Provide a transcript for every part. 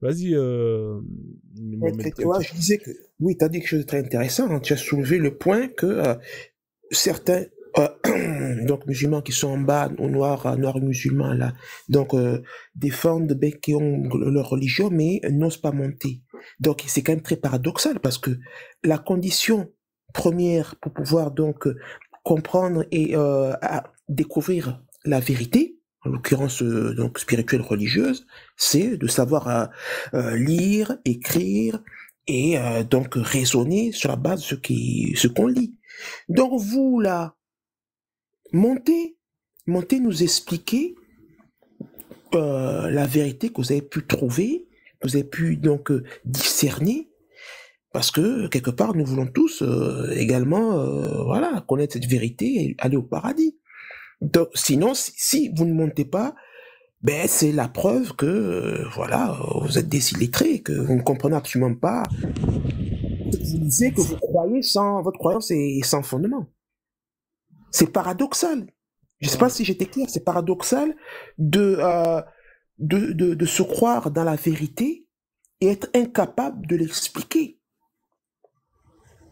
Vas-y, Ouais, Mohamed ouais, Kouachi. je disais que, oui, tu as dit quelque chose de très intéressant, hein. Tu as soulevé le point que certains donc musulmans qui sont en bas, aux noirs, noirs musulmans là, donc défendent ben, qui ont leur religion, mais n'osent pas monter. Donc c'est quand même très paradoxal parce que la condition première pour pouvoir donc comprendre et découvrir la vérité, en l'occurrence donc spirituelle religieuse, c'est de savoir lire, écrire et donc raisonner sur la base de ce qu'on lit. Donc vous là, montez, montez nous expliquer la vérité que vous avez pu trouver, que vous avez pu donc discerner, parce que quelque part nous voulons tous également voilà connaître cette vérité et aller au paradis. Donc sinon si vous ne montez pas, ben c'est la preuve que voilà vous êtes des illettrés, que vous ne comprenez absolument pas ce que vous lisez, que vous croyez sans votre croyance est sans fondement. C'est paradoxal. Je ne sais pas Ouais. si j'étais clair, c'est paradoxal de, de se croire dans la vérité et être incapable de l'expliquer.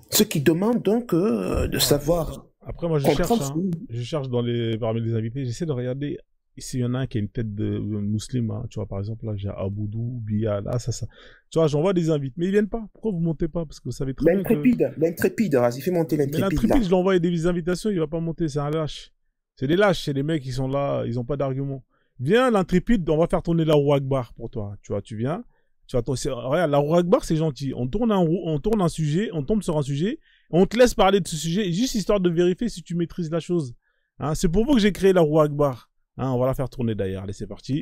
Ce qui demande donc de Ouais. savoir Après, moi, je cherche, comprendre ce hein. que... Je cherche parmi les invités. J'essaie de regarder s'il y en a un qui a une tête de musulman, hein. Tu vois, par exemple, là, j'ai Aboudou, Bia, là, ça. Tu vois, j'envoie des invités. Mais ils viennent pas. Pourquoi vous montez pas? Parce que vous savez très bien que. L'intrépide, vas-y, fais monter Mais l'intrépide l'intrépide, là. je lui envoie des invitations, il va pas monter. C'est un lâche. C'est des lâches. C'est des mecs qui sont là, ils ont pas d'argument. Viens, l'intrépide, on va faire tourner la roue Akbar pour toi. Tu vois, tu viens. Tu vois, regarde, la roue Akbar, c'est gentil. On tourne un sujet, on tombe sur un sujet, on te laisse parler de ce sujet, juste histoire de vérifier si tu maîtrises la chose. Hein, c'est pour vous que j'ai créé la roue Akbar. Hein, on va la faire tourner d'ailleurs. Allez, c'est parti.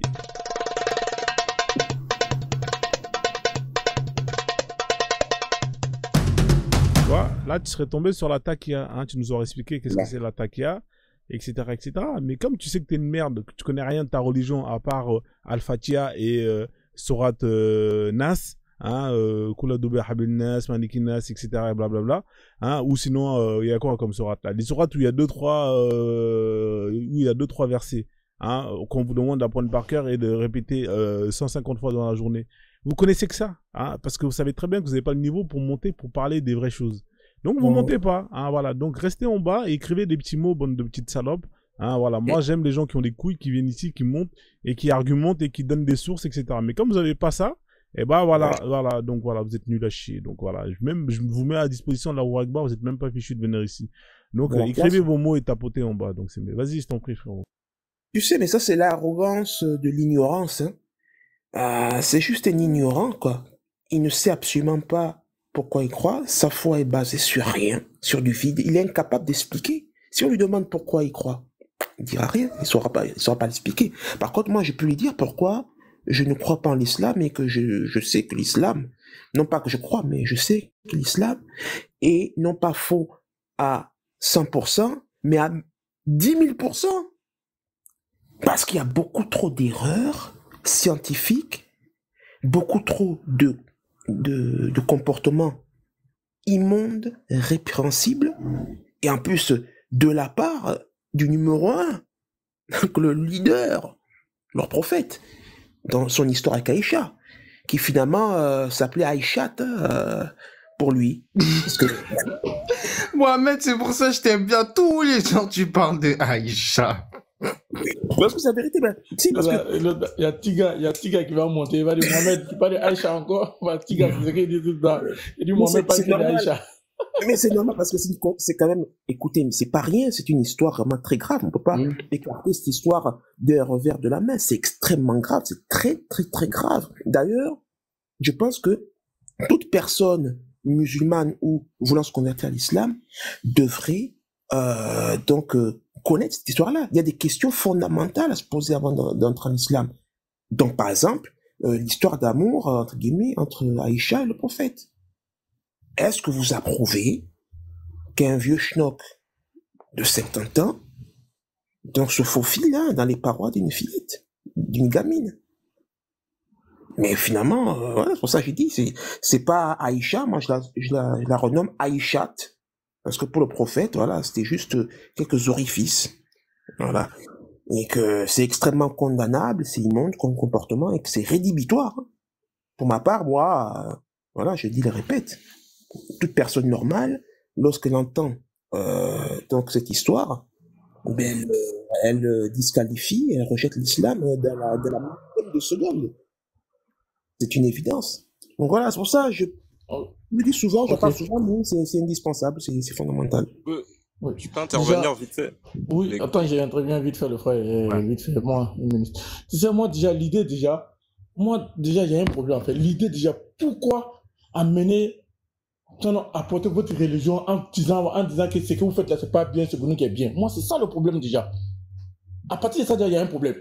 Tu vois, là, tu serais tombé sur la takia. Hein, tu nous aurais expliqué qu'est-ce que c'est la takia, etc., etc. Mais comme tu sais que t'es une merde, que tu connais rien de ta religion à part Al-Fatiha et Surat Nas, hein, Kula Doube Habil Nas, Maliki Nas, etc., et blablabla. Hein, ou sinon, il y a quoi comme surat là? Des surats où il y a deux, trois versets. Hein, qu'on vous demande d'apprendre par cœur et de répéter 150 fois dans la journée. Vous connaissez que ça, hein, parce que vous savez très bien que vous n'avez pas le niveau pour monter, pour parler des vraies choses. Donc vous montez pas, hein, voilà. Donc restez en bas et écrivez des petits mots, bande de petites salopes. Hein, voilà. Moi j'aime les gens qui ont des couilles, qui viennent ici, qui montent et qui argumentent et qui donnent des sources, etc. Mais comme vous n'avez pas ça, et ben voilà, voilà. Donc voilà, vous êtes nuls à chier. Donc voilà, je vous mets à disposition de la Roue Akbar, vous n'êtes même pas fichu de venir ici. Donc Voilà. écrivez vos mots et tapotez en bas. Donc c'est, vas-y, je t'en prie, frérot. Tu sais, mais ça c'est l'arrogance de l'ignorance. Hein. C'est juste un ignorant, quoi. Il ne sait absolument pas pourquoi il croit. Sa foi est basée sur rien, sur du vide. Il est incapable d'expliquer. Si on lui demande pourquoi il croit, il dira rien. Il saura pas l'expliquer. Par contre, moi, je peux lui dire pourquoi je ne crois pas en l'islam et que je sais que l'islam, non pas que je crois, mais je sais que l'islam est non pas faux à 100%, mais à 10 000%. Parce qu'il y a beaucoup trop d'erreurs scientifiques, beaucoup trop de comportements immondes, répréhensibles, et en plus de la part du numéro un, donc le leader, leur prophète, dans son histoire avec Aïcha, qui finalement s'appelait Aïchat pour lui. Parce que, Mohamed, c'est pour ça que je t'aime bien. Tous les gens, tu parles de Aïcha. parce que c'est la vérité, ben, si, parce que... Il y a Tiga qui va monter, il va dire Mohamed, tu parles d'Aïcha encore. Tiga, c'est ce qu'il dit tout le temps. Il dit Mohamed parle que d'Aïcha. Mais c'est normal parce que c'est quand même, écoutez, mais c'est pas rien, c'est une histoire vraiment très grave. On peut pas écarter cette histoire d'un revers de la main. C'est extrêmement grave, c'est très, très, très grave. D'ailleurs, je pense que toute personne musulmane ou voulant se convertir à l'islam devrait donc connaître cette histoire-là. Il y a des questions fondamentales à se poser avant d'entrer en islam. Donc, par exemple, l'histoire d'amour, entre guillemets, entre Aïcha et le prophète. Est-ce que vous approuvez qu'un vieux schnock de 70 ans donc se faufile là, dans les parois d'une fillette, d'une gamine? Mais finalement, voilà, c'est pour ça que j'ai dit, c'est pas Aïcha, moi je la renomme Aïchat, parce que pour le prophète, voilà, c'était juste quelques orifices, voilà, et que c'est extrêmement condamnable, c'est immonde comme comportement, et que c'est rédhibitoire. Pour ma part, moi, voilà, je dis, le répète. Toute personne normale, lorsqu'elle entend donc cette histoire, ben, elle disqualifie, elle rejette l'islam dans la moitié de seconde. C'est une évidence. Donc voilà, c'est pour ça je me dis souvent, je parle souvent, mais c'est indispensable, c'est fondamental. Tu peux intervenir vite fait. Oui, attends, j'ai intervenu vite fait, le frère, vite fait, moi, une minute. Tu sais, moi, déjà, l'idée, il y a un problème, en fait. L'idée, déjà, pourquoi amener, apporter votre religion en disant que ce que vous faites là, c'est pas bien, c'est pour nous qui est bien. Moi, c'est ça le problème, déjà. À partir de ça, il y a un problème.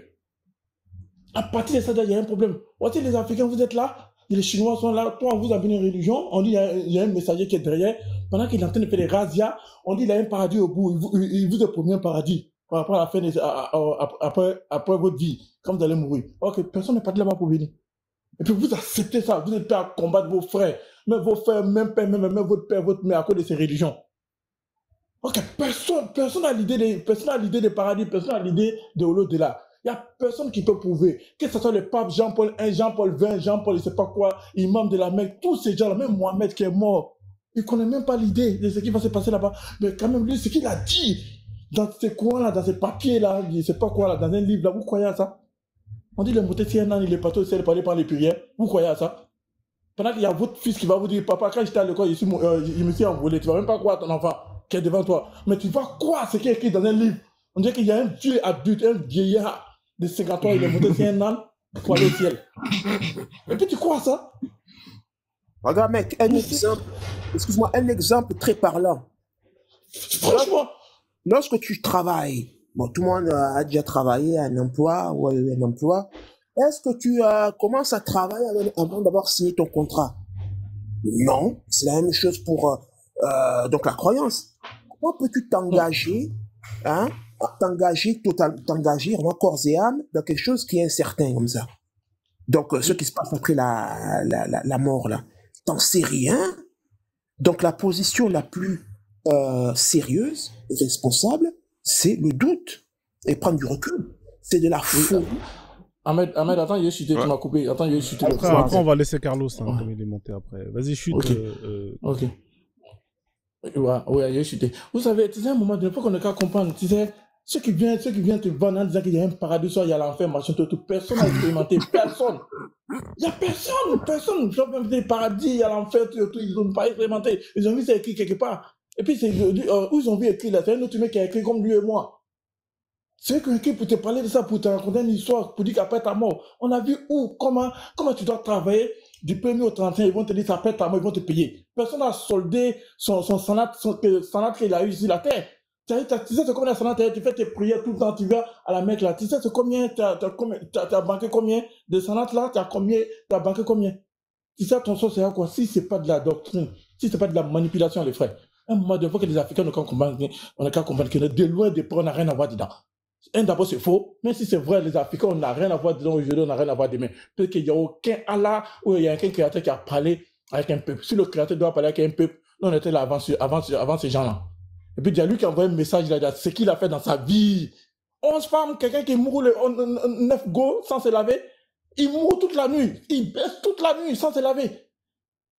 À partir de ça, il y a un problème. Voici les Africains, vous êtes là, les Chinois sont là, toi, vous avez une religion, on dit il y a un messager qui est derrière, pendant qu'il est en train de faire des razzias, on dit il y a un paradis au bout, il vous a promis un paradis par rapport à la fin après votre vie, quand vous allez mourir. Ok, personne n'est pas de là-bas pour venir. Et puis vous acceptez ça, vous êtes prêts à combattre vos frères, même vos frères, même père, même votre père, votre mère, à cause de ces religions. Ok, personne n'a l'idée des paradis, personne n'a l'idée de l'au-delà. Il n'y a personne qui peut prouver. Que ce soit le pape Jean-Paul I, Jean-Paul XX, Jean-Paul, je ne sais pas quoi, imam de la Mecque, tous ces gens-là, même Mohamed qui est mort, il ne connaît même pas l'idée de ce qui va se passer là-bas. Mais quand même, lui, ce qu'il a dit dans ces coins-là, dans ces papiers-là, je ne sais pas quoi, là, dans un livre-là, vous croyez à ça? On dit le moté CNN, il est parti au ciel parler par les prières. Vous croyez à ça? Pendant qu'il y a votre fils qui va vous dire, papa, quand j'étais à l'école, je me suis envolé. Tu ne vas même pas croire à ton enfant qui est devant toi. Mais tu vas croire ce qui est écrit dans un livre. On dirait qu'il y a un Dieu adulte, un vieillard de 50 ans, il est monté sur un âne pour aller au ciel. Et puis tu crois à ça? Regarde, mec, un exemple très parlant. Franchement. Lorsque tu travailles, bon, tout le monde a déjà travaillé à un emploi ou à un emploi. Est-ce que tu commences à travailler avant d'avoir signé ton contrat? Non, c'est la même chose pour donc la croyance. Comment peux-tu t'engager, t'engager vraiment corps et âme dans quelque chose qui est incertain comme ça? Donc ce qui se passe après la mort là, t'en sais rien. Donc la position la plus sérieuse et responsable, c'est le doute et prendre du recul. C'est de la folie. Ahmed, attends, il est chuté, tu m'as coupé. Attends, il est chuté. Après, on va laisser Carlos, comme il est monté après. Vas-y, chute. Ok. Ouais, il est chuté. Vous savez, tu sais, à un moment donné, il faut qu'on ait qu'à comprendre, tu sais, ceux qui viennent te vendre en disant qu'il y a un paradis, soit il y a l'enfer, machin, tout. Personne n'a expérimenté, personne. Il n'y a personne. Des paradis, il y a l'enfer, tout, ils n'ont pas expérimenté. Ils ont vu ça écrit quelque part. Et puis, où ils ont vu écrit là, c'est un autre mec qui a écrit comme lui et moi. C'est quelqu'un pour te parler de ça, pour te raconter une histoire, pour dire qu'après ta mort, on a vu comment tu dois travailler du 1er au 31, ils vont te dire qu'après ta mort, ils vont te payer. Personne n'a soldé son sanat qu'il a eu sur la terre. Tu sais, c'est combien de sanat tu fais tes prières tout le temps, tu vas à la Mecque là. Tu sais, c'est combien, t'as banqué combien de sanat là, t'as banqué combien? Tu sais, ton sort, c'est à quoi? Si c'est pas de la doctrine, si c'est pas de la manipulation, les frères. À un moment donné, il faut que les Africains on a qu'à comprendre que de loin, des près, on n'a rien à voir dedans. D'abord, c'est faux. Même si c'est vrai, les Africains, on n'a rien à voir dedans aujourd'hui, on n'a rien à voir demain. Peut-être qu'il n'y a aucun Allah ou il y a aucun créateur qui a parlé avec un peuple. Si le créateur doit parler avec un peuple, nous, on était là avant ces gens-là. Et puis, il y a lui qui a envoyé un message là, ce qu'il a fait dans sa vie. 11 femmes, quelqu'un qui mourut 9 go sans se laver, il mourut toute la nuit. Il baisse toute la nuit sans se laver.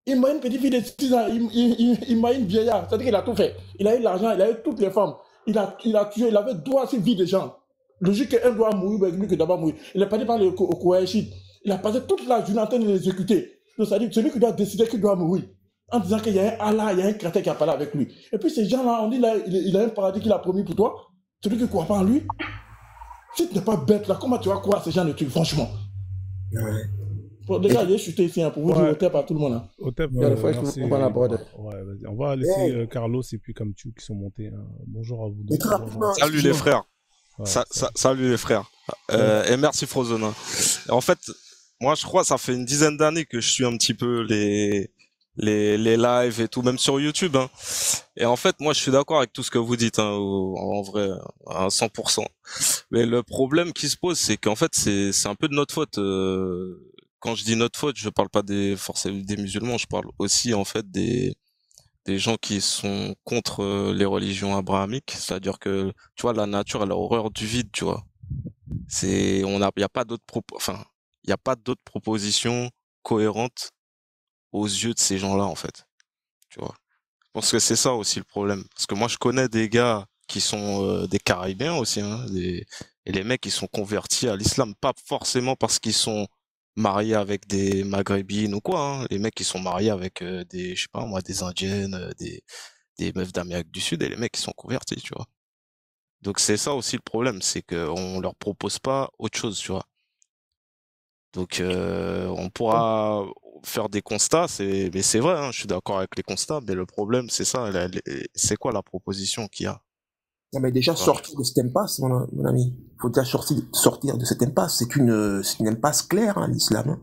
Il m'a une petite fille de 6 ans, il m'a une vieillard. C'est-à-dire qu'il a tout fait. Il a eu l'argent, il a eu toutes les femmes. Il a tué, il avait droit à cette vie des gens. Logique qu'un doit mourir, mais lui que d'abord mourir. Il est passé par le Kouaïchid. Il a passé toute la journée en train de l'exécuter. Donc, c'est-à-dire que celui qui doit décider qu'il doit mourir. En disant qu'il y a un Allah, il y a un créateur qui a parlé avec lui. Et puis ces gens-là, on dit là, il a un paradis qu'il a promis pour toi. Celui qui ne croit pas en lui. Si tu n'es pas bête là, comment tu vas croire ces gens de trucs, franchement? Ouais. Bon, déjà, je suis ici pour vous dire au TEP à tout le monde. Au TEP, il y a le frère qui va la parole. Ouais, vas-y. On va laisser Carlos et puis Kamchou qui sont montés. Bonjour à vous deux. Salut les frères. Ouais, salut les frères. Et merci Frozone. En fait, moi je crois que ça fait une dizaine d'années que je suis un petit peu les lives et tout, même sur YouTube. Hein. Et en fait, moi je suis d'accord avec tout ce que vous dites, hein, en vrai, à 100%. Mais le problème qui se pose, c'est qu'en fait, c'est un peu de notre faute. Quand je dis notre faute, je parle pas forcément des musulmans, je parle aussi en fait des gens qui sont contre les religions abrahamiques, c'est-à-dire que tu vois la nature elle a horreur du vide, tu vois. Il y a pas d'autres propositions cohérente aux yeux de ces gens-là, en fait. Tu vois. Je pense que c'est ça aussi le problème. Parce que moi, je connais des gars qui sont des Caribéens aussi, hein, et les mecs, ils sont convertis à l'islam, pas forcément parce qu'ils sont mariés avec des Maghrébines ou quoi, hein. Les mecs, ils sont mariés avec des, je sais pas moi, des Indiennes, des meufs d'Amérique du Sud, et les mecs, ils sont convertis, tu vois. Donc c'est ça aussi le problème, c'est qu'on leur propose pas autre chose, tu vois. Donc on pourra faire des constats, mais c'est vrai, hein, je suis d'accord avec les constats, mais le problème c'est ça, c'est quoi la proposition qu'il y a? Non, mais déjà, Tu vois. sortir de cette impasse, mon ami. Il faut déjà sortir de cette impasse. C'est une impasse claire, hein, l'islam.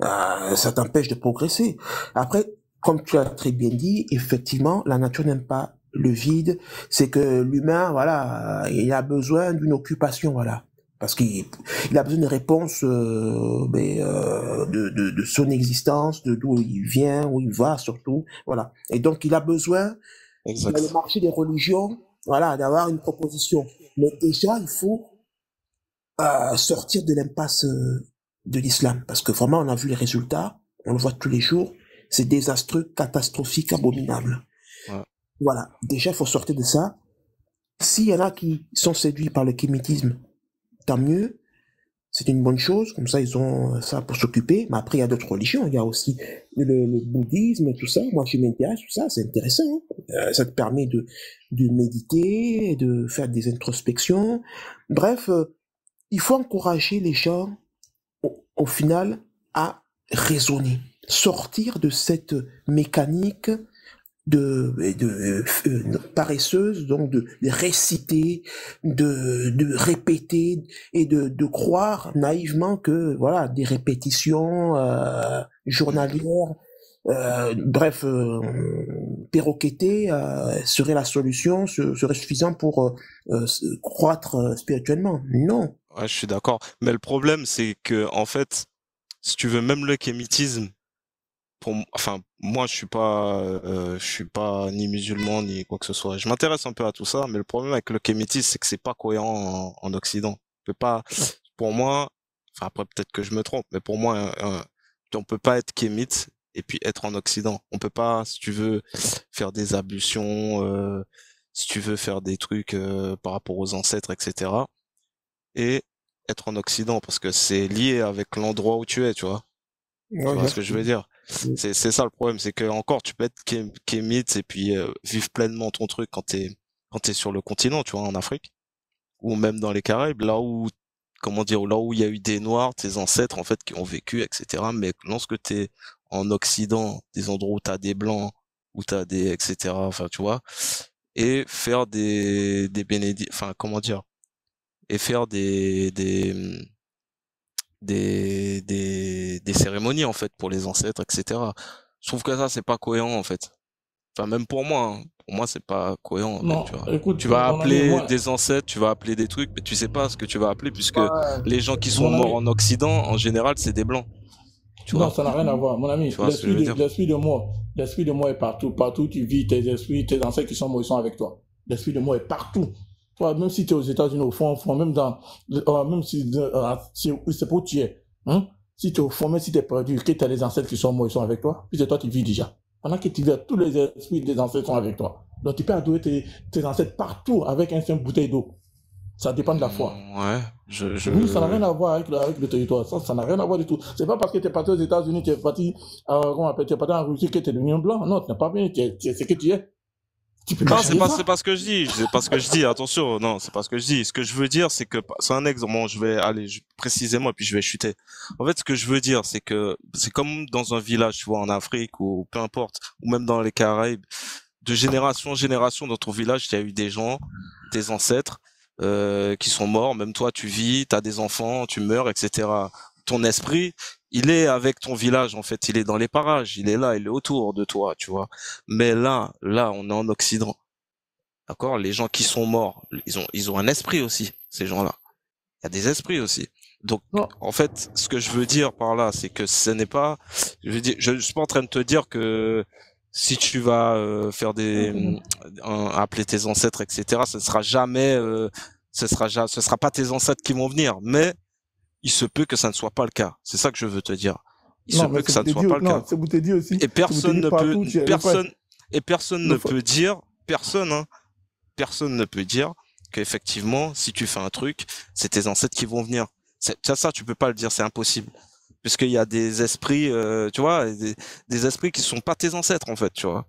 Hein. Ça t'empêche de progresser. Après, comme tu as très bien dit, effectivement, la nature n'aime pas le vide. C'est que l'humain, voilà, il a besoin d'une occupation, voilà. Parce qu'il a besoin de réponses de son existence, de d'où il vient, où il va surtout, voilà. Et donc il a besoin dans le Exact. marché des religions, voilà, d'avoir une proposition. Mais déjà il faut sortir de l'impasse de l'islam, parce que vraiment on a vu les résultats, on le voit tous les jours, c'est désastreux, catastrophique, abominable. Ouais. Voilà, déjà il faut sortir de ça. S'il y en a qui sont séduits par le kémitisme, tant mieux, c'est une bonne chose, comme ça ils ont ça pour s'occuper. Mais après il y a d'autres religions, il y a aussi le bouddhisme et tout ça. Moi je m'intéresse, tout ça, c'est intéressant. Hein. Ça te permet de méditer, de faire des introspections. Bref, il faut encourager les gens au final à raisonner, sortir de cette mécanique paresseuse, donc de réciter, de répéter et de croire naïvement que voilà des répétitions journalières, bref, perroqueter serait la solution, serait suffisant pour croître spirituellement. Non. Ouais, je suis d'accord. Mais le problème, c'est que, en fait, si tu veux, même le kémitisme, enfin, moi, je suis pas ni musulman, ni quoi que ce soit. Je m'intéresse un peu à tout ça, mais le problème avec le kémitisme, c'est que c'est pas cohérent en Occident. On peut pas, pour moi, enfin, après, peut-être que je me trompe, mais pour moi, on peut pas être kémite et puis être en Occident. On peut pas, si tu veux, faire des ablutions, si tu veux faire des trucs, par rapport aux ancêtres, etc. et être en Occident, parce que c'est lié avec l'endroit où tu es, tu vois. Tu vois ce que je veux dire? C'est ça le problème, c'est que encore tu peux être kémite et puis vivre pleinement ton truc quand t'es sur le continent, tu vois, en Afrique ou même dans les Caraïbes, là où comment dire, là où il y a eu des Noirs, tes ancêtres en fait qui ont vécu, etc. Mais lorsque t'es en Occident, des endroits où t'as des blancs, où t'as des etc. Enfin, tu vois, et faire des enfin comment dire, et faire des cérémonies en fait pour les ancêtres, etc. Je trouve que ça c'est pas cohérent en fait. Enfin même pour moi, hein. Pour moi c'est pas cohérent mec, Non, tu vois. écoute, Tu vas mon ami, appeler moi, des ancêtres, tu vas appeler des trucs, mais tu sais pas ce que tu vas appeler puisque les gens qui sont mon morts ami, en Occident en général c'est des blancs, tu non, vois. ça n'a rien à voir. Mon ami, Tu vois ce que je veux dire? l'esprit de moi est partout. Partout où tu vis, tes esprits, tes ancêtres qui sont morts, ils sont avec toi. L'esprit de moi est partout. Toi, même si tu es aux États-Unis, au fond, même même si, c'est pour tu es, hein? Si tu es au fond, même si tu es perdu, que tu as les ancêtres qui sont morts, ils sont avec toi, puis c'est toi qui vis déjà. Pendant que tu vis, tous les esprits des ancêtres sont avec toi. Donc tu peux adorer tes ancêtres partout avec une simple bouteille d'eau. Ça dépend de la foi. Ouais, Oui, ça n'a rien à voir avec le territoire. Ça n'a rien à voir du tout. C'est pas parce que tu es parti aux États-Unis, tu es parti, tu es parti en Russie que tu es devenu un blanc. Non, tu n'es pas bien. Tu es ce que tu es. Tu peux pas Non, changer ça. c'est pas ce que je dis. C'est pas ce que je dis. Attention, non, c'est pas ce que je dis. Ce que je veux dire, c'est que c'est un exemple. Bon, je vais aller précisément et puis je vais chuter. En fait, ce que je veux dire, c'est que c'est comme dans un village, tu vois, en Afrique ou peu importe, ou même dans les Caraïbes, de génération en génération dans ton village, il y a eu des gens, tes ancêtres, qui sont morts. Même toi, tu vis, t'as des enfants, tu meurs, etc. Ton esprit, il est avec ton village, en fait. Il est dans les parages. Il est là, il est autour de toi, tu vois. Mais là, on est en Occident. D'accord? Les gens qui sont morts, ils ont un esprit aussi, ces gens-là. Il y a des esprits aussi. Donc, Non. en fait, ce que je veux dire par là, c'est que ce n'est pas, je suis pas en train de te dire que si tu vas faire appeler tes ancêtres, etc., ce sera jamais, ce sera pas tes ancêtres qui vont venir. Mais il se peut que ça ne soit pas le cas. C'est ça que je veux te dire. Il se peut que ça ne soit pas le cas. C'est Boutedi aussi. Et personne ne peut dire, personne ne peut dire qu'effectivement, si tu fais un truc, c'est tes ancêtres qui vont venir. Ça, tu peux pas le dire, c'est impossible. Puisqu'il y a des esprits, tu vois, des esprits qui sont pas tes ancêtres, en fait, tu vois.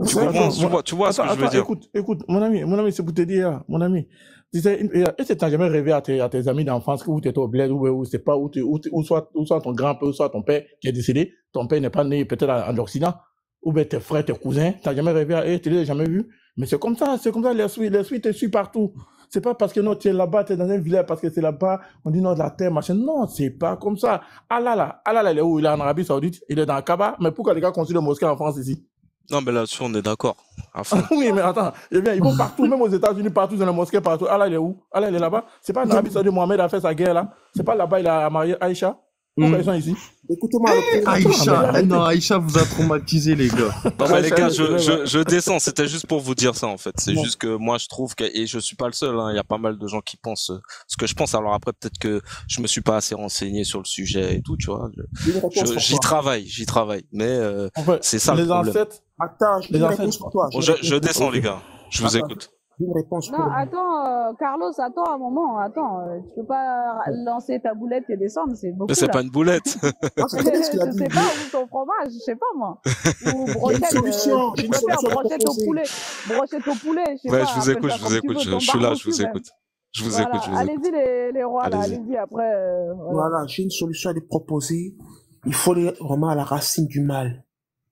Tu vois ce que je veux dire. Écoute, mon ami, c'est pour te dire, mon ami. Est-ce que tu n'as jamais rêvé à tes amis d'enfance où tu étais au bled, ou c'est pas, où soit ton grand-père, ou soit ton père qui est décédé, ton père n'est pas né peut-être en Occident, ou bien tes frères, tes cousins, tu n'as jamais rêvé à eux, tu les as jamais vus. Mais c'est comme ça, l'esprit te suit partout. C'est pas parce que non, tu es là-bas, tu es dans un village, parce que c'est là-bas, on dit non, de la terre, machin. Non, c'est pas comme ça. Allah, il est où? Il est en Arabie Saoudite, il est dans le Kaaba, mais pourquoi les gars construisent des mosquées en France ici? Non, mais là-dessus, on est d'accord. Oui, mais attends, eh bien, ils vont partout, même aux États-Unis, partout, dans les mosquées, partout. Allah, il est où? Allah, il est là-bas. C'est pas en Arabie Saoudite, Mohamed a fait sa guerre là. C'est pas là-bas, il a marié Aïcha. Pourquoi ils sont ici? Écoutez-moi, Aïcha vous a traumatisé, les gars. Non, mais les gars, je descends. C'était juste pour vous dire ça, en fait. C'est juste que moi, je trouve que, et je suis pas le seul, hein, il y a pas mal de gens qui pensent ce que je pense. Alors après, peut-être que je me suis pas assez renseigné sur le sujet et tout, tu vois. J'y travaille. Mais, en fait, c'est ça les le problème. ancêtres. Attends, les ancêtres. Je descends, les gars. Je vous écoute. Une réponse Non, attends, Carlos, attends un moment, tu peux pas lancer ta boulette et descendre, c'est beaucoup. Mais c'est là. pas une boulette. Non, c'est très bien ce qu'il a Je dit. sais pas, ou ton fromage, je sais pas moi. Ou J'ai brochette, une solution, tu j'ai une peux faire solution à brochette au proposer. poulet. Brochette au poulet, je sais Ouais, pas. je vous écoute, appelle ça comme tu veux, je ton suis là, je barbecue vous même. écoute. Je vous Voilà, écoute. allez-y les rois là, Allez-y. allez-y après. Voilà, j'ai une solution à lui proposer. Il faut aller vraiment à la racine du mal.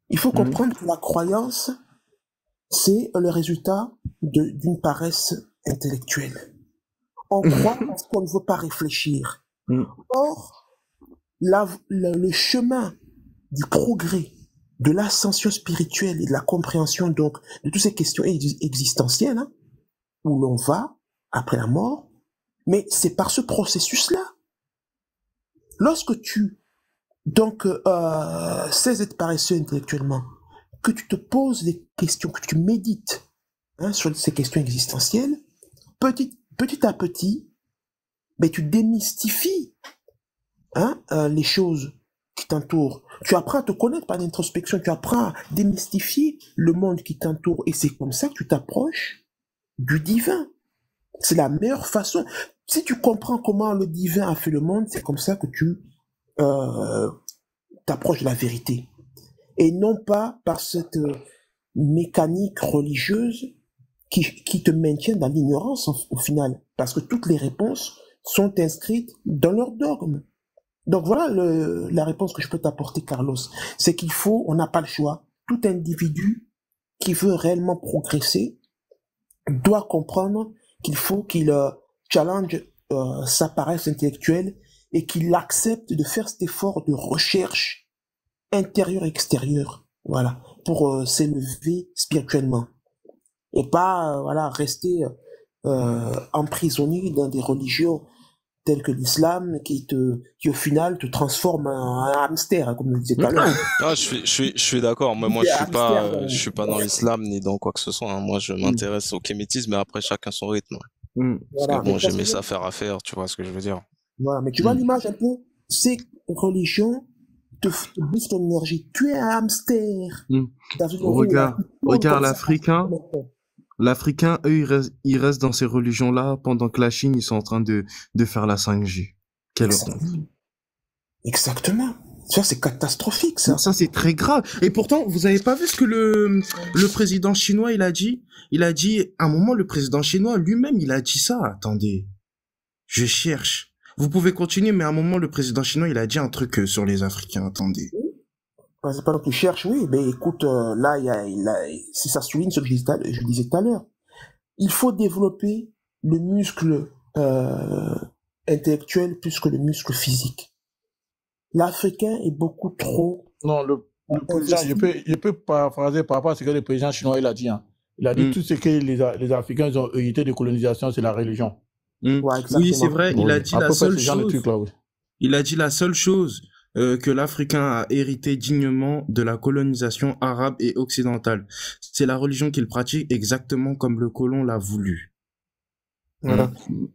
Il faut comprendre que la croyance, c'est le résultat d'une paresse intellectuelle. On croit parce qu'on ne veut pas réfléchir. Or, le chemin du progrès, de l'ascension spirituelle et de la compréhension donc de toutes ces questions existentielles, hein, où l'on va après la mort, mais c'est par ce processus-là. Lorsque tu donc sais être paresseux intellectuellement, que tu te poses des questions, que tu médites sur ces questions existentielles, petit à petit, ben, tu démystifies les choses qui t'entourent. Tu apprends à te connaître par l'introspection, tu apprends à démystifier le monde qui t'entoure. Et c'est comme ça que tu t'approches du divin. C'est la meilleure façon. Si tu comprends comment le divin a fait le monde, c'est comme ça que tu t'approches de la vérité. Et non pas par cette mécanique religieuse qui te maintient dans l'ignorance au final. Parce que toutes les réponses sont inscrites dans leur dogme. Donc voilà la réponse que je peux t'apporter, Carlos. C'est on n'a pas le choix. Tout individu qui veut réellement progresser doit comprendre qu'il faut qu'il challenge sa paresse intellectuelle et qu'il accepte de faire cet effort de recherche intérieure et extérieure, voilà, pour s'élever spirituellement. Et pas rester emprisonné dans des religions telles que l'islam qui au final te transforme en un hamster, hein, comme on le disait tout à l'heure. Ah, je suis d'accord, mais moi je suis pas dans l'islam ni dans quoi que ce soit, hein. Moi je m'intéresse au kémétisme, mais après chacun son rythme. Parce que bon, j'ai mes affaires à faire, tu vois ce que je veux dire. Voilà, mais tu vois l'image un peu, ces religions te boostent ton énergie. Tu es un hamster. Regarde l'Africain, eux, ils restent dans ces religions-là pendant que la Chine, ils sont en train de faire la 5G. Quelle honte. Exactement. Ça, c'est catastrophique, ça. Ça, c'est très grave. Et pourtant, vous avez pas vu ce que le président chinois, il a dit? Il a dit, à un moment, le président chinois lui-même, il a dit ça. Attendez. Je cherche. Vous pouvez continuer, mais à un moment, le président chinois, il a dit un truc sur les Africains. Attendez. C'est pas que tu cherches, oui, mais écoute, là, si ça souligne ce que je disais tout à l'heure. Il faut développer le muscle intellectuel plus que le muscle physique. L'Africain est beaucoup trop... Non, le président, je peux paraphraser par rapport à ce que le président chinois il a dit. Hein. Il a dit tout ce que les Africains ils ont hérité de colonisation, c'est la religion. Ouais, oui, c'est vrai, il a dit la seule chose. Trucs, là, oui. Il a dit la seule chose que l'Africain a hérité dignement de la colonisation arabe et occidentale. C'est la religion qu'il pratique exactement comme le colon l'a voulu. Voilà.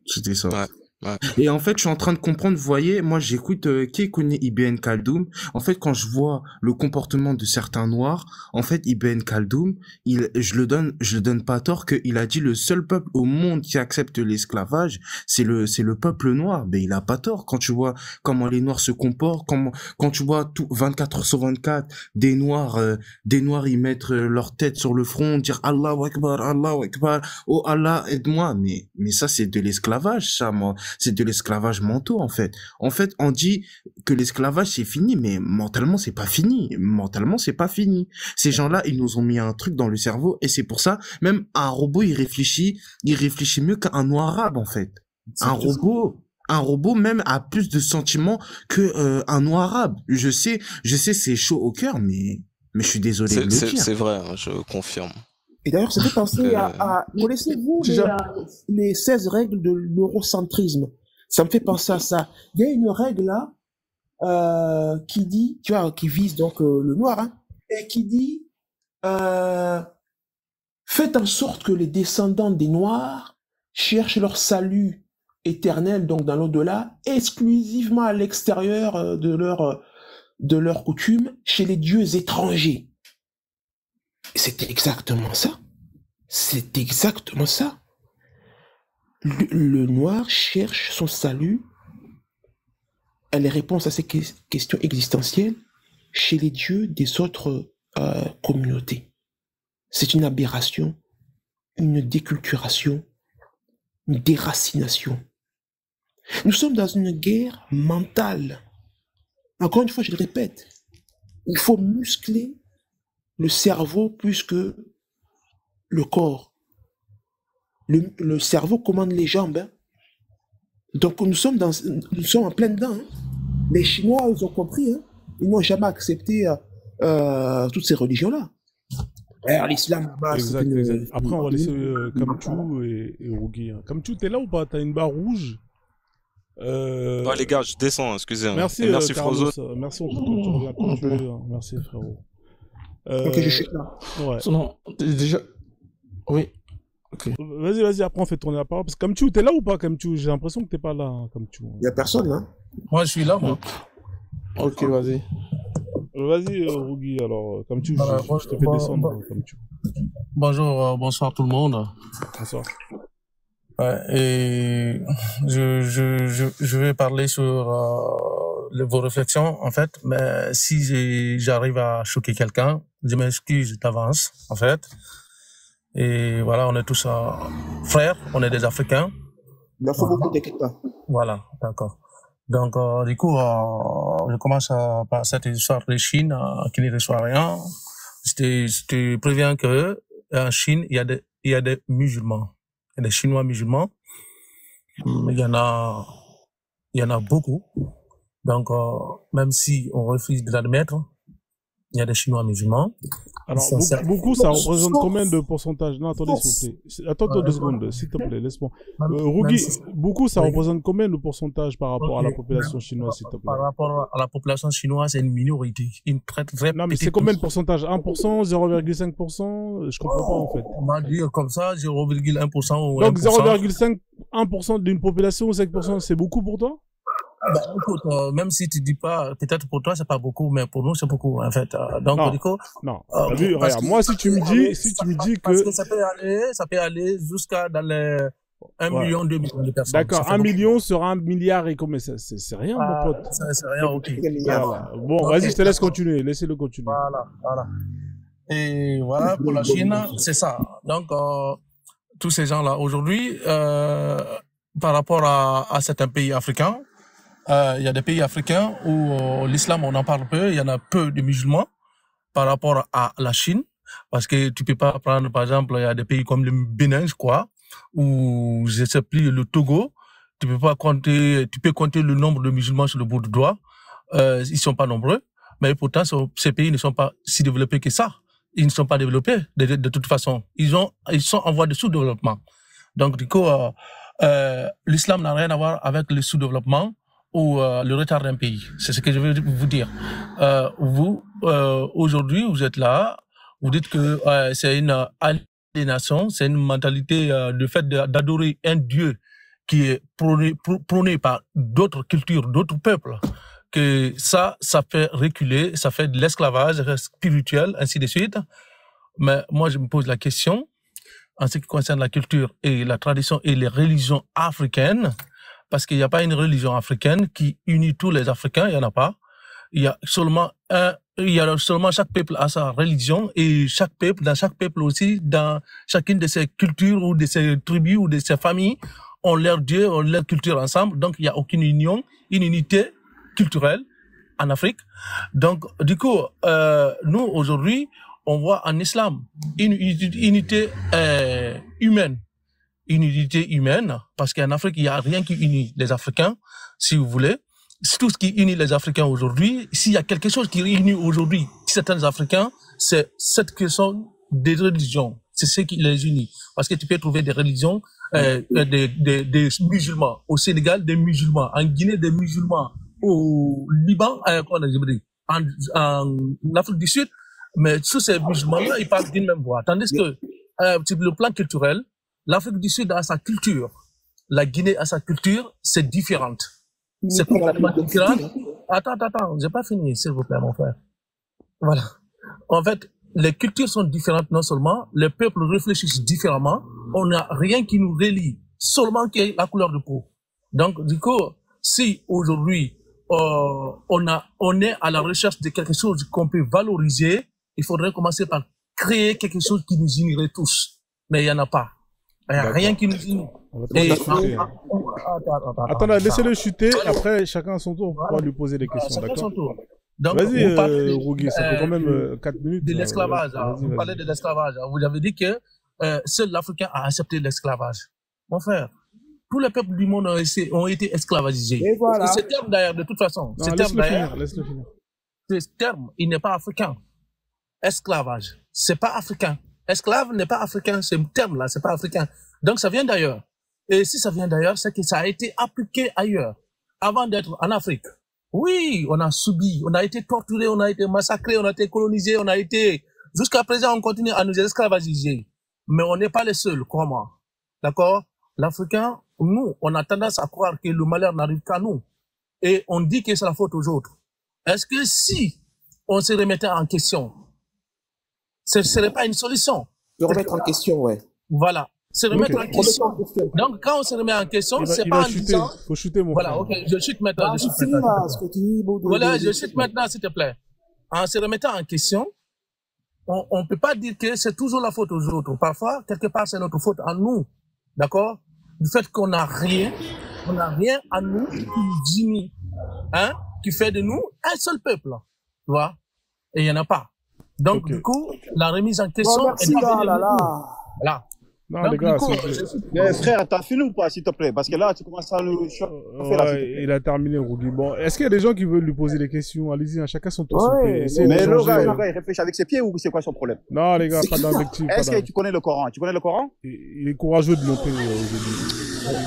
C'était ça. Ouais. Ouais. Et en fait, je suis en train de comprendre, vous voyez, moi j'écoute qui connaît Ibn Khaldoun. En fait, quand je vois le comportement de certains noirs, en fait, Ibn Khaldoun, je le donne pas tort qu'il a dit le seul peuple au monde qui accepte l'esclavage, c'est le peuple noir. Ben il a pas tort quand tu vois comment les noirs se comportent, quand tu vois tout 24 heures sur 24 des noirs ils mettent leur tête sur le front, dire Allahu Akbar, oh Allah aide-moi, mais ça c'est de l'esclavage, ça moi. C'est de l'esclavage mentaux, en fait. En fait, on dit que l'esclavage, c'est fini, mais mentalement, c'est pas fini. Mentalement, c'est pas fini. Ces gens-là, ils nous ont mis un truc dans le cerveau, et c'est pour ça, même un robot, il réfléchit mieux qu'un noir arabe, en fait. Un robot même a plus de sentiments que un noir arabe. Je sais, c'est chaud au cœur, mais je suis désolé de le dire. C'est vrai, hein, je confirme. Et d'ailleurs, ça fait penser connaissez-vous les 16 règles de l'eurocentrisme? Ça me fait penser à ça. Il y a une règle là, qui dit, tu vois, qui vise donc le noir, hein, et qui dit, faites en sorte que les descendants des noirs cherchent leur salut éternel, donc dans l'au-delà, exclusivement à l'extérieur de leur coutume, chez les dieux étrangers. C'est exactement ça. C'est exactement ça. Le noir cherche son salut, les réponses à ces questions existentielles chez les dieux des autres communautés. C'est une aberration, une déculturation, une déracination. Nous sommes dans une guerre mentale. Encore une fois, je le répète, il faut muscler le cerveau plus que le corps. Le cerveau commande les jambes. Hein. Donc nous sommes en plein dedans. Hein. Les Chinois, ils ont compris. Hein. Ils n'ont jamais accepté toutes ces religions-là. L'islam, exact. Après, on va laisser Kamchou et Rougui. Hein. Kamchou, t'es là ou pas? T'as une barre rouge? Ouais, les gars, je descends, excusez-moi. Merci, merci Carlos. Frozo. Merci, on peut continuer. Merci, frérot. Ok, je suis là. Ouais. Non, déjà... Oui. Okay. Vas-y, après on fait tourner la parole. Parce que Kamchou, t'es là ou pas, Kamchou? J'ai l'impression que t'es pas là, hein, Kamchou. Il y a personne, là. Moi, je suis là, moi. Ok, vas-y. Vas-y, Rougui, alors, Kamchou, je te fais descendre, Kamchou. Bonjour, bonsoir tout le monde. Bonsoir. Ouais, et je vais parler sur vos réflexions, en fait, mais si j'arrive à choquer quelqu'un, je m'excuse d'avance, en fait. Et voilà, on est tous frères, on est des Africains. Il en faut beaucoup, t'inquiète pas. Voilà, d'accord. Donc, du coup, je commence par cette histoire de Chine qui ne reçoit rien. Je te préviens que en Chine, il y a des musulmans. Il y a des Chinois musulmans. Il y en a beaucoup. Donc, même si on refuse de l'admettre, il y a des Chinois musulmans. Alors, beaucoup, ça représente combien de pourcentage? Non, attendez, s'il vous plaît. Attends 2 secondes, s'il te plaît, laisse-moi. Rougui, beaucoup, ça représente combien de pourcentage par rapport à la population chinoise, s'il te plaît? Par rapport à la population chinoise, c'est une minorité. Une très non, mais c'est combien de pourcentage? 1%, 0,5%? Je comprends pas, en fait. On va dire comme ça, 0,1% ou 1%. Donc, 0,5, 1% d'une population ou 5%, c'est beaucoup pour toi? Bah, écoute, même si tu dis pas, peut-être pour toi c'est pas beaucoup, mais pour nous c'est beaucoup en fait. Donc non, du coup, non. Regarde, moi si tu me dis que parce que ça peut aller jusqu'à dans les 1 million, 2 millions de personnes. D'accord, 1 million sur 1 milliard et combien c'est rien, mon pote. C'est rien, ok. Voilà. Bon, vas-y, je te laisse continuer, laissez-le continuer. Voilà. Et voilà pour la Chine, c'est ça. Donc tous ces gens-là aujourd'hui, par rapport à certains pays africains. Il y a des pays africains où l'islam, on en parle peu, il y en a peu de musulmans par rapport à la Chine, parce que tu peux pas prendre, par exemple, il y a des pays comme le Bénin, je crois, ou je sais plus, le Togo, tu peux compter le nombre de musulmans sur le bout du doigt, ils sont pas nombreux, mais pourtant ces pays ne sont pas si développés que ça, ils ne sont pas développés de toute façon, ils sont en voie de sous-développement. Donc du coup, l'islam n'a rien à voir avec le sous-développement ou le retard d'un pays. C'est ce que je veux vous dire. Vous, aujourd'hui, vous êtes là, vous dites que c'est une aliénation, c'est une mentalité de fait d'adorer un Dieu qui est prôné par d'autres cultures, d'autres peuples, que ça fait reculer, ça fait de l'esclavage spirituel, ainsi de suite. Mais moi, je me pose la question, en ce qui concerne la culture et la tradition et les religions africaines, parce qu'il n'y a pas une religion africaine qui unit tous les Africains, il n'y en a pas. Il y a seulement chaque peuple a sa religion, et dans chaque peuple aussi, dans chacune de ses cultures ou de ses tribus ou de ses familles, ont leur Dieu, ont leur culture ensemble. Donc, il n'y a aucune union, une unité culturelle en Afrique. Donc, du coup, nous, aujourd'hui, on voit en islam une unité humaine. Une unité humaine, parce qu'en Afrique, il n'y a rien qui unit les Africains, si vous voulez. Tout ce qui unit les Africains aujourd'hui, s'il y a quelque chose qui unit aujourd'hui certains Africains, c'est cette question des religions. C'est ce qui les unit. Parce que tu peux trouver des religions, des musulmans. Au Sénégal, des musulmans. En Guinée, des musulmans. Au Liban, en Afrique du Sud. Mais tous ces musulmans-là, ils parlent d'une même voix. Tandis que, sur le plan culturel, l'Afrique du Sud a sa culture. La Guinée a sa culture, c'est différente. C'est complètement différent. Attends, j'ai pas fini, s'il vous plaît, mon frère. Voilà. En fait, les cultures sont différentes non seulement, les peuples réfléchissent différemment, on n'a rien qui nous relie, seulement que la couleur de peau. Donc, du coup, si aujourd'hui, on est à la recherche de quelque chose qu'on peut valoriser, il faudrait commencer par créer quelque chose qui nous unirait tous. Mais il n'y en a pas. Il n'y a rien qui nous unit. Attendez, laissez-le chuter, après chacun à son tour, on pourra lui poser des questions, d'accord? Donc, vas-y, Rougui, ça fait quand même 4 minutes. De l'esclavage, vous parlez de l'esclavage. Vous avez dit que seul l'Africain a accepté l'esclavage. Mon frère, tous les peuples du monde ont été esclavagisés. Et voilà. Ce terme d'ailleurs, de toute façon, Laisse-le finir. Ce terme, il n'est pas africain. Esclavage, c'est pas africain. Esclave n'est pas africain, ce terme-là, c'est pas africain. Donc ça vient d'ailleurs. Et si ça vient d'ailleurs, c'est que ça a été appliqué ailleurs, avant d'être en Afrique. Oui, on a subi, on a été torturé, on a été massacré, on a été colonisé, on a été... Jusqu'à présent, on continue à nous esclavagiser. Mais on n'est pas les seuls, comment? D'accord? L'Africain, nous, on a tendance à croire que le malheur n'arrive qu'à nous. Et on dit que c'est la faute aux autres. Est-ce que si on se remettait en question, ce ne serait pas une solution? Se remettre en question, ouais. Voilà. Se remettre en question. Donc, quand on se remet en question, c'est pas en disant... Faut chuter, mon voilà, frère. ok, je chute maintenant. Voilà, je chute maintenant, s'il te plaît. En se remettant en question, on ne peut pas dire que c'est toujours la faute aux autres. Parfois, quelque part, c'est notre faute à nous. D'accord? Du fait qu'on n'a rien à nous qui nous unit, hein, qui fait de nous un seul peuple. Tu vois? Et il n'y en a pas. Donc, du coup, la remise en question... Oh, merci, Voilà. Non, donc, les gars, du coup, frère, t'as fini ou pas, s'il te plaît? Parce que là, tu commences à nous chauffer là. il a terminé, Rougui. Bon, est-ce qu'il y a des gens qui veulent lui poser des questions? Allez-y, hein, chacun son tour. Ouais, mais le gars, il réfléchit avec ses pieds ou c'est quoi son problème? Non, les gars, pas d'invective. Est-ce que tu connais le Coran? Tu connais le Coran? Il est courageux de monter aujourd'hui.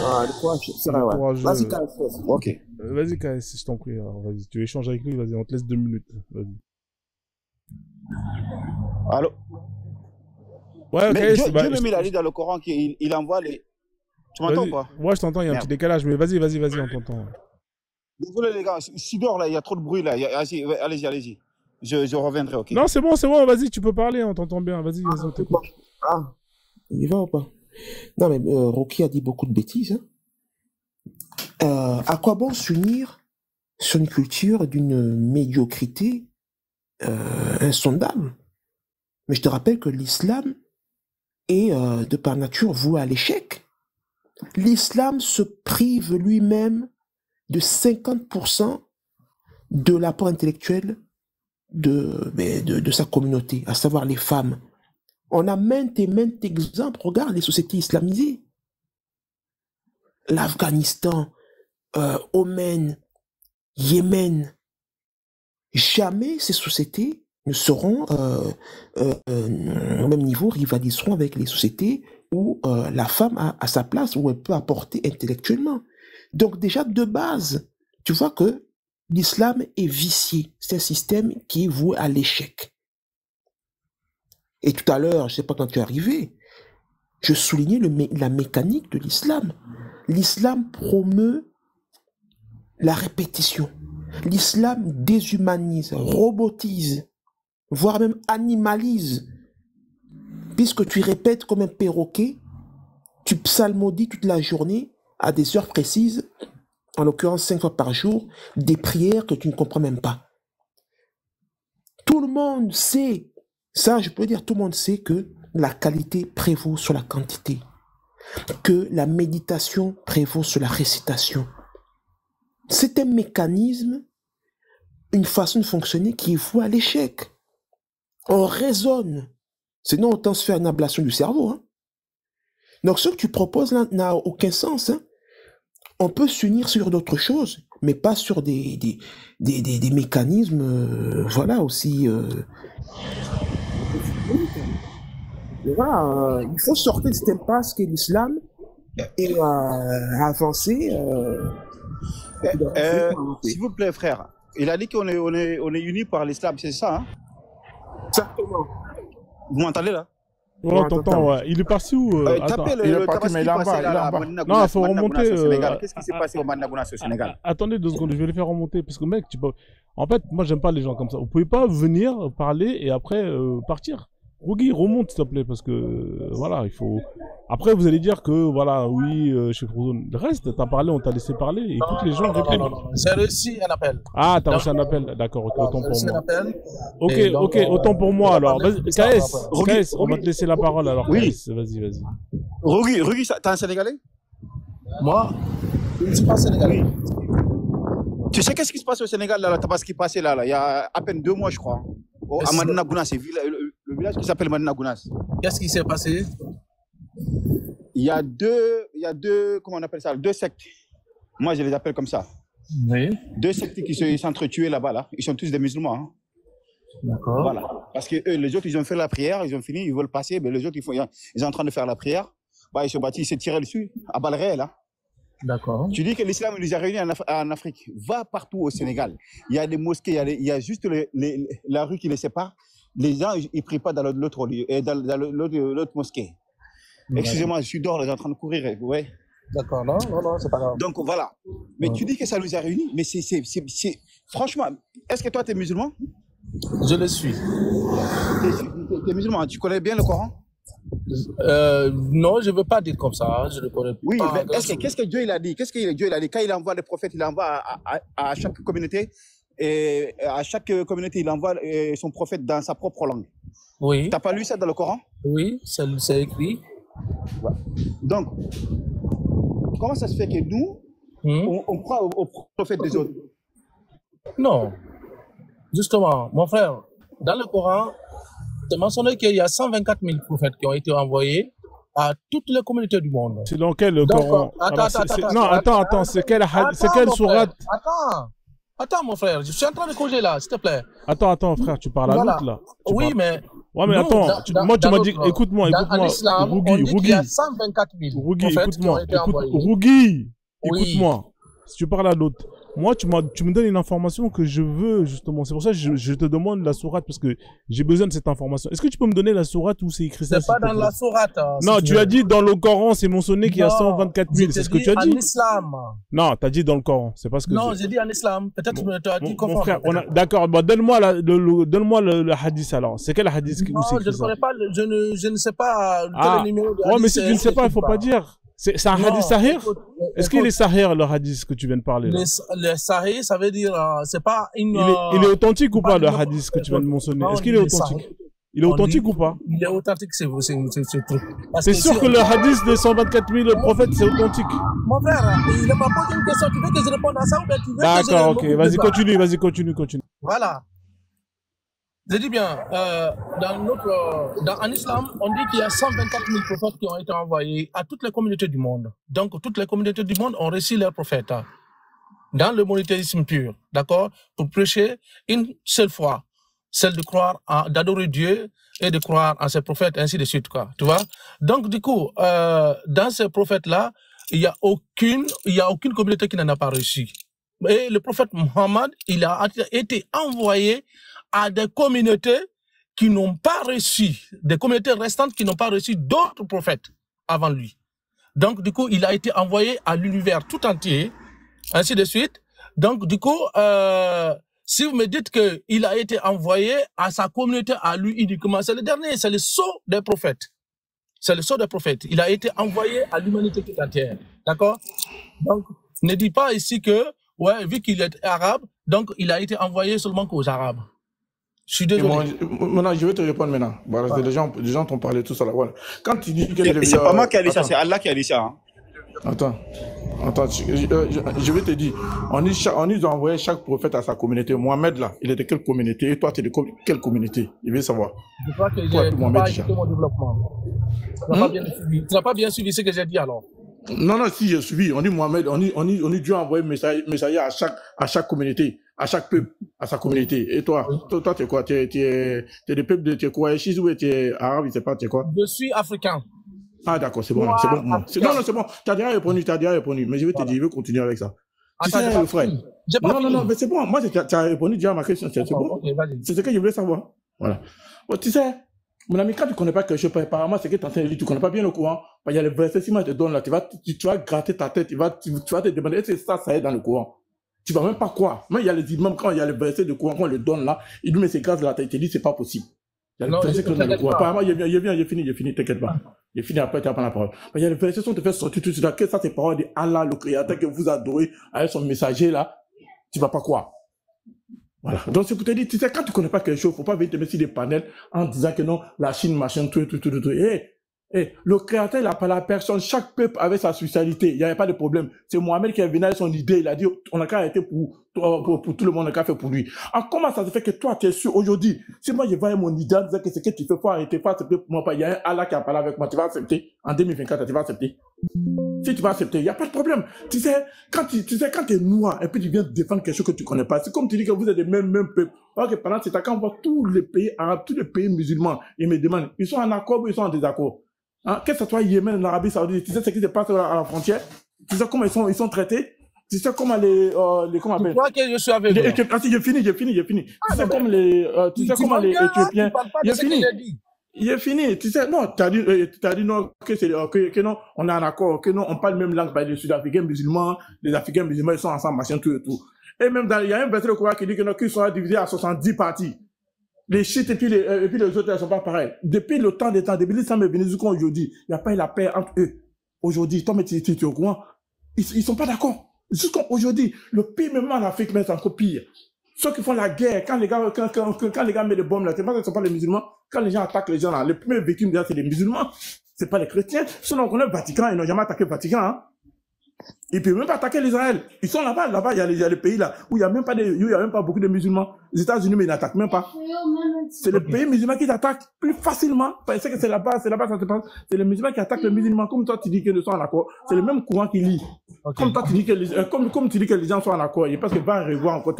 Ah, le courage, c'est vrai, ouais. Vas-y, KS. Ok. Vas-y, KS, je t'en prie. Alors, vas-y, tu échanges avec lui, vas-y, on te laisse 2 minutes. Vas-y. Allô? Ouais, mais Dieu même il a dit dans le Coran qu'il envoie les... Tu m'entends ou pas? Ouais, je t'entends, il y a un petit décalage, mais vas-y, on t'entend. Désolé les gars, je suis dehors là, il y a trop de bruit là. Allez-y. Je reviendrai, ok? Non, c'est bon, vas-y, tu peux parler, on t'entend bien. Vas-y, on t'écoute. Ah, il va ou pas? Non, mais Rocky a dit beaucoup de bêtises. Hein. À quoi bon s'unir sur une culture d'une médiocrité insondable? Mais je te rappelle que l'islam est de par nature voué à l'échec. L'islam se prive lui-même de 50% de l'apport intellectuel de sa communauté, à savoir les femmes. On a maintes et maintes exemples. Regarde les sociétés islamisées. L'Afghanistan, Oman, Yémen. Jamais ces sociétés ne seront au même niveau, rivaliseront avec les sociétés où la femme a sa place, où elle peut apporter intellectuellement. Donc déjà de base, tu vois que l'islam est vicié. C'est un système qui est voué à l'échec. Et tout à l'heure, je ne sais pas quand tu es arrivé, je soulignais la mécanique de l'islam. l'islam promeut la répétition. L'islam déshumanise, robotise, voire même animalise. Puisque tu répètes comme un perroquet, tu psalmodies toute la journée à des heures précises, en l'occurrence 5 fois par jour, des prières que tu ne comprends même pas. Tout le monde sait, ça je peux dire, tout le monde sait que la qualité prévaut sur la quantité, que la méditation prévaut sur la récitation. C'est un mécanisme, une façon de fonctionner qui voit à l'échec. On raisonne, sinon autant se faire une ablation du cerveau. Hein. Donc ce que tu proposes là n'a aucun sens. Hein. On peut s'unir sur d'autres choses, mais pas sur des mécanismes, voilà, aussi... Voilà, il faut sortir de cette impasse qu'est l'islam et avancer. S'il vous plaît, frère, il a dit qu'on est unis par l'islam, c'est ça, hein? Exactement. Vous m'entendez là? Ouais, t'entends, ouais. Il est parti où Tapez il est le parti, mais il est en bas, il est en bas. Non, il faut remonter. Qu'est-ce qui s'est passé au Managounas au Sénégal? Attendez 2 secondes, je vais les faire remonter. Parce que, mec, tu peux. En fait, moi, j'aime pas les gens comme ça. Vous pouvez pas venir parler et après partir. Rougui, remonte, s'il te plaît, parce que voilà, il faut. Après, vous allez dire que voilà, oui, chez Frozone. Reste, t'as parlé, on t'a laissé parler. Écoute les gens, réponds. Non. J'ai reçu un appel. Ah, t'as reçu un appel. D'accord, ok, autant pour moi. Ok, donc, ok, autant pour moi alors. Vas-y, KS, Rougui, on va te laisser la parole alors. Oui. KS, vas-y. Rougui, t'es un Sénégalais? Moi, je ne suis pas sénégalais. Tu sais qu'est-ce qui se passe au Sénégal là, ce qui passé là, il y a à peine 2 mois, je crois. À Madina Gounas, c'est le village qui s'appelle Madina Gounas. Qu'est-ce qui s'est passé? Il y a deux, comment on appelle ça, 2 sectes. Moi, je les appelle comme ça. Oui. 2 sectes qui s'entretuent là-bas, là. Ils sont tous des musulmans. Hein. D'accord. Voilà. Parce que eux, les autres, ils ont fait la prière, ils ont fini, ils veulent passer, mais les autres, ils sont en train de faire la prière. Bah, ils sont battus, ils s'est tiré dessus, à balles réelles. Hein. D'accord. Tu dis que l'islam nous a réunis en Afrique. Va partout au Sénégal. Il y a des mosquées, il y a juste la rue qui les sépare. Les gens, ils ne prient pas dans l'autre mosquée. Excusez-moi, je suis dehors, je suis en train de courir. Ouais. D'accord, non, c'est pas grave. Donc voilà. Mais tu dis que ça nous a réunis, mais c'est franchement, est-ce que toi, tu es musulman? Je le suis. Tu es musulman, tu connais bien le Coran? Non, je ne veux pas dire comme ça, je ne connais pas. Oui, mais qu'est-ce que Dieu il a dit? Qu'est-ce que Dieu il a dit? Quand il envoie les prophètes, il envoie à chaque communauté, et à chaque communauté, il envoie son prophète dans sa propre langue. Oui. Tu n'as pas lu ça dans le Coran? Oui, c'est écrit. Ouais. Donc, comment ça se fait que nous, on croit aux prophètes des autres? Non. Justement, mon frère, dans le Coran, tu as mentionné qu'il y a 124 000 prophètes qui ont été envoyés à toutes les communautés du monde. C'est dans quel Coran? Attends, c'est quelle sourate? Attends, mon frère, je suis en train de corriger là, s'il te plaît. Attends, frère, tu parles à l'autre là. Oui, mais... Ouais, mais attends, moi tu m'as dit, écoute-moi. En islam, on dit qu'il y a 124 000 prophètes qui ont été envoyés. Rougui, écoute-moi. Si tu parles à l'autre, moi tu me donnes une information que je veux justement. C'est pour ça que je te demande la sourate parce que j'ai besoin de cette information. Est-ce que tu peux me donner la sourate où c'est écrit ça? C'est pas dans la sourate. Non, tu as dit dans le Coran, c'est mentionné qu'il y a 124 000. C'est ce que tu as dit. En islam. Non, tu as dit dans le Coran. C'est pas ce que. Non, j'ai dit en islam. Peut-être que tu as dit confondre. Mon frère, d'accord. Bon, donne-moi le hadith alors. C'est quel hadith où c'est écrit ça? Je ne connais pas. Je ne sais pas quel numéro de hadith. Ouais, mais si tu ne sais pas, il faut pas dire. C'est un hadith sahih? Est-ce qu'il est sahih le hadith que tu viens de parler là? Le sahih, ça veut dire, c'est pas une... Il est authentique ou pas le hadith que tu viens de mentionner? Est-ce qu'il est authentique? Il est authentique ou pas? Il est authentique, c'est truc. C'est sûr que le hadith des 124 000 prophètes, c'est authentique? Mon frère, il m'a posé une question. Tu veux que je réponde à ça ou bien tu veux que je D'accord, ok. Vas-y, continue. Voilà. Je dis bien, en islam, on dit qu'il y a 124 000 prophètes qui ont été envoyés à toutes les communautés du monde. Donc, toutes les communautés du monde ont reçu leurs prophètes dans le monothéisme pur, d'accord, pour prêcher une seule fois, celle de croire, d'adorer Dieu et de croire en ses prophètes, ainsi de suite, quoi. Tu vois? Donc, du coup, dans ces prophètes-là, il y a aucune communauté qui n'en a pas reçu. Et le prophète Muhammad, il a été envoyé à des communautés qui n'ont pas reçu, des communautés restantes qui n'ont pas reçu d'autres prophètes avant lui. Donc, du coup, il a été envoyé à l'univers tout entier, ainsi de suite. Donc, du coup, si vous me dites que il a été envoyé à sa communauté, à lui uniquement, c'est le dernier, c'est le sceau des prophètes. C'est le sceau des prophètes. Il a été envoyé à l'humanité tout entière. D'accord? Donc, ne dis pas ici que, ouais, vu qu'il est arabe, donc il a été envoyé seulement qu'aux arabes. Je suis désolé. Maintenant, je vais te répondre maintenant. Voilà, Voilà. les gens t'ont parlé tout ça là. Voilà. Quand tu dis que Et c'est pas moi qui a dit ça, c'est Allah qui a dit ça. Hein. Attends, je vais te dire. On nous a envoyé chaque prophète à sa communauté. Mohamed là, il est de quelle communauté? Et toi, tu es de quelle communauté? Je veux savoir. Je crois que Toi, j'ai Mohamed, pas déjà. écouté mon développement. Tu n'as pas bien suivi ce que j'ai dit alors. Non, si j'ai suivi. On dit Mohamed, on dit Dieu a envoyé messager à chaque communauté, à chaque peuple, à sa communauté. Et toi, toi, tu es quoi? Tu es des peuples tu es quoi? Ou tu es arabe, je sais pas, tu es quoi? Je suis africain. Ah, d'accord, c'est bon, là, c'est bon. Non, c'est bon. Tu as déjà répondu. Mais je vais te dire, je vais continuer avec ça. Attends, Tu sais, le frère. Non, mais c'est bon. Moi, tu as répondu déjà à ma question. C'est bon. Okay, C'est ce que je voulais savoir. Voilà. Bon, tu sais, mon ami, quand tu ne connais pas quelque chose, apparemment, c'est que tu es en tu ne connais pas bien le courant. Il y a les versets, si moi je te donne là, tu vas gratter ta tête, tu vas te demander est-ce que ça est dans le courant. Tu ne vas même pas croire. Même il y a les imams, quand il y a les versets de courant, quand on le donne là, il dit, mais c'est grâce de la tête. Il dit, c'est pas possible. Il y a les versets qui sont dans le courant. Apparemment, il fini, t'inquiète pas. Il finit après, tu as pas la parole. Il y a les versets qui te fait sortir tout de suite. Que ça, c'est parole de Allah, le créateur que vous adorez, avec son messager là, tu ne vas pas croire. Voilà. Donc, c'est pour te dire, tu sais, quand tu ne connais pas quelque chose, il ne faut pas venir te mettre sur des panels en disant que non, la Chine, machin, tout. Le créateur, il n'a pas la personne. Chaque peuple avait sa spécialité. Il n'y avait pas de problème. C'est Mohamed qui est venu avec son idée. Il a dit, on a qu'à arrêter pour tout le monde, on a qu'à faire pour lui. Alors, comment ça se fait que toi, tu es sûr aujourd'hui? Si moi, je vois mon idée en disant que ce que tu fais, faut arrêter, faut accepter pour moi. Il y a un Allah qui a parlé avec moi. Tu vas accepter. En 2024, tu vas accepter. Si tu vas accepter, il n'y a pas de problème. Tu sais, quand tu es noir et puis tu viens défendre quelque chose que tu ne connais pas, c'est comme tu dis que vous êtes des mêmes peuples. Alors que pendant ce temps, quand on voit tous les pays arabes, tous les pays musulmans, ils me demandent, ils sont en accord ou ils sont en désaccord? Hein? Que ce soit Yémen, l'Arabie Saoudite, tu sais ce qui se passe à la frontière? Tu sais comment ils sont traités? Tu sais comment comment on appelle? Je crois que je suis avec vous. J'ai fini. Tu sais comment les Éthiopiens. J'ai fini. Tu sais, non, t'as dit non, que non, on est en accord, que non, on parle même langue, les Sud-Africains musulmans, les Africains musulmans, ils sont ensemble, machin, tout et tout. Et même il y a un verset de Coran qui dit que non, qu'ils sont divisés à 70 parties. Les chiites et puis les autres, elles sont pas pareilles. Depuis le temps des temps, depuis l'islam est venu jusqu'à aujourd'hui, il n'y a pas eu la paix entre eux. Aujourd'hui, toi, mais tu es au courant, ils sont pas d'accord. Jusqu'à aujourd'hui, le pays même en Afrique, mais c'est encore pire. Ceux qui font la guerre, quand les gars mettent des bombes là, c'est pas que ce sont pas les musulmans. Quand les gens attaquent les gens là, les premières victimes c'est les musulmans. C'est pas les chrétiens. Sinon, on connaît le Vatican, ils n'ont jamais attaqué le Vatican, hein. Ils peuvent même pas attaquer l'Israël. Ils sont là-bas, il y a les pays là, où il y a même pas beaucoup de musulmans. Les États-Unis, mais ils n'attaquent même pas. C'est les pays musulmans qui attaquent plus facilement. Parce que c'est là-bas, ça se passe. C'est les musulmans qui attaquent les musulmans. Comme toi, tu dis qu'ils sont en accord. C'est le même courant qui lit. Okay. Comme toi, tu dis comme tu dis que les gens sont en accord. Parce que va revoir encore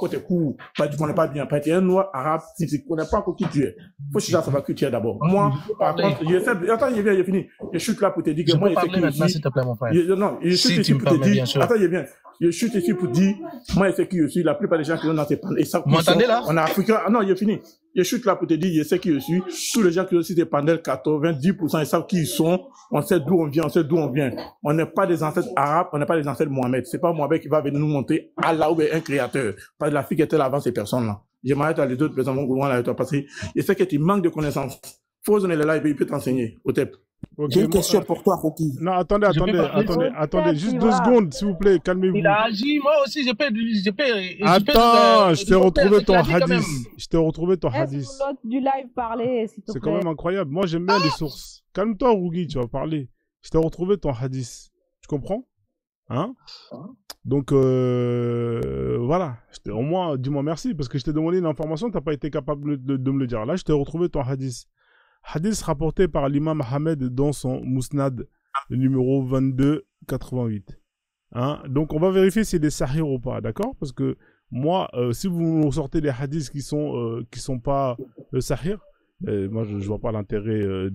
tes cours. Tu connais pas bien. Tu es un noir arabe. Si tu connais pas encore qui tu es. Faut chercher à savoir qui tu es d'abord. Moi, par contre, attends, j'ai fini. Je suis là pour te dire que moi, je sais qui je suis. S'il te plaît, mon frère. Non, je suis ici pour te dire. Attends, je suis ici pour dire, moi, je sais qui je suis. La plupart des gens qui sont dans ces panels. Vous m'entendez là? On est africains. Ah non, j'ai fini. Je suis là pour te dire, je sais qui je suis. Tous les gens qui ont aussi des panels, 90%, ils savent qui ils sont. On sait d'où on vient, On n'est pas des ancêtres arabes, on n'est pas des ancêtres Mohamed. C'est pas Mohamed qui va venir nous montrer Allah ou un créateur. Parce que la fille qui était là avant ces personnes-là. Je m'arrête à les autres personnes, parce que je sais que tu manques de connaissances. Faut donner le live, il peut t'enseigner, au TEP. Okay, j'ai une question pour toi, Rocky. Non, attendez, juste 2 secondes, s'il vous plaît, calmez-vous. Il a agi, moi aussi, je peux. Attends, je t'ai retrouvé ton hadith. Laisse l'autre du live parler, s'il te plaît. C'est quand même incroyable. Moi, j'aime bien les sources. Calme-toi, Rougui, tu vas parler. Je t'ai retrouvé ton hadith. Tu comprends? Hein? Donc, voilà. Au moins, dis-moi merci, parce que je t'ai demandé une information, tu n'as pas été capable de me le dire. Là, je t'ai retrouvé ton hadith. Hadith rapporté par l'imam Ahmed dans son Mousnad, le numéro 2288. Hein? Donc, on va vérifier si c'est des sahih ou pas, d'accord? Parce que moi, si vous nous sortez des hadiths qui sont pas sahih, moi, je vois pas l'intérêt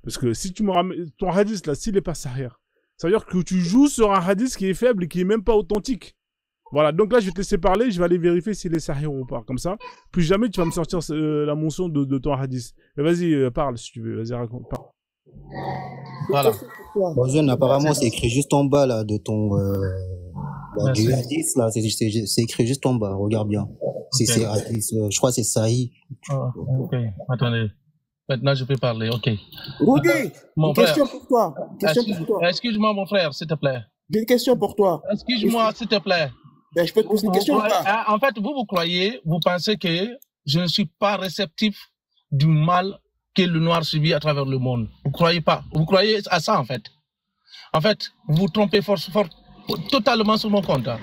Parce que si tu me ramènes ton hadith, là, s'il n'est pas sahih, ça veut dire que tu joues sur un hadith qui est faible et qui est même pas authentique. Voilà, donc là, je vais te laisser parler, je vais aller vérifier s'il est sahih ou pas. Comme ça, plus jamais tu vas me sortir la mention de ton hadith. Mais vas-y, parle si tu veux, vas-y, raconte. Parle. Voilà. Rosen, apparemment, c'est écrit juste en bas, là, de ton, du Merci. hadith, là, c'est écrit juste en bas, regarde bien. Ok. C'est hadith, je crois que c'est Sahih. Ah, ok. Attendez. Maintenant, je peux parler. Ok. Rudy, Mon une frère. question pour toi. Excuse-moi, mon frère, s'il te plaît. J'ai une question pour toi. Excuse-moi, s'il te plaît. Ben, je peux te poser une question ou pas? En fait, vous pensez que je ne suis pas réceptif du mal que le noir subit à travers le monde. Vous croyez pas? Vous croyez à ça, en fait? En fait, vous vous trompez totalement sur mon compte. Hein.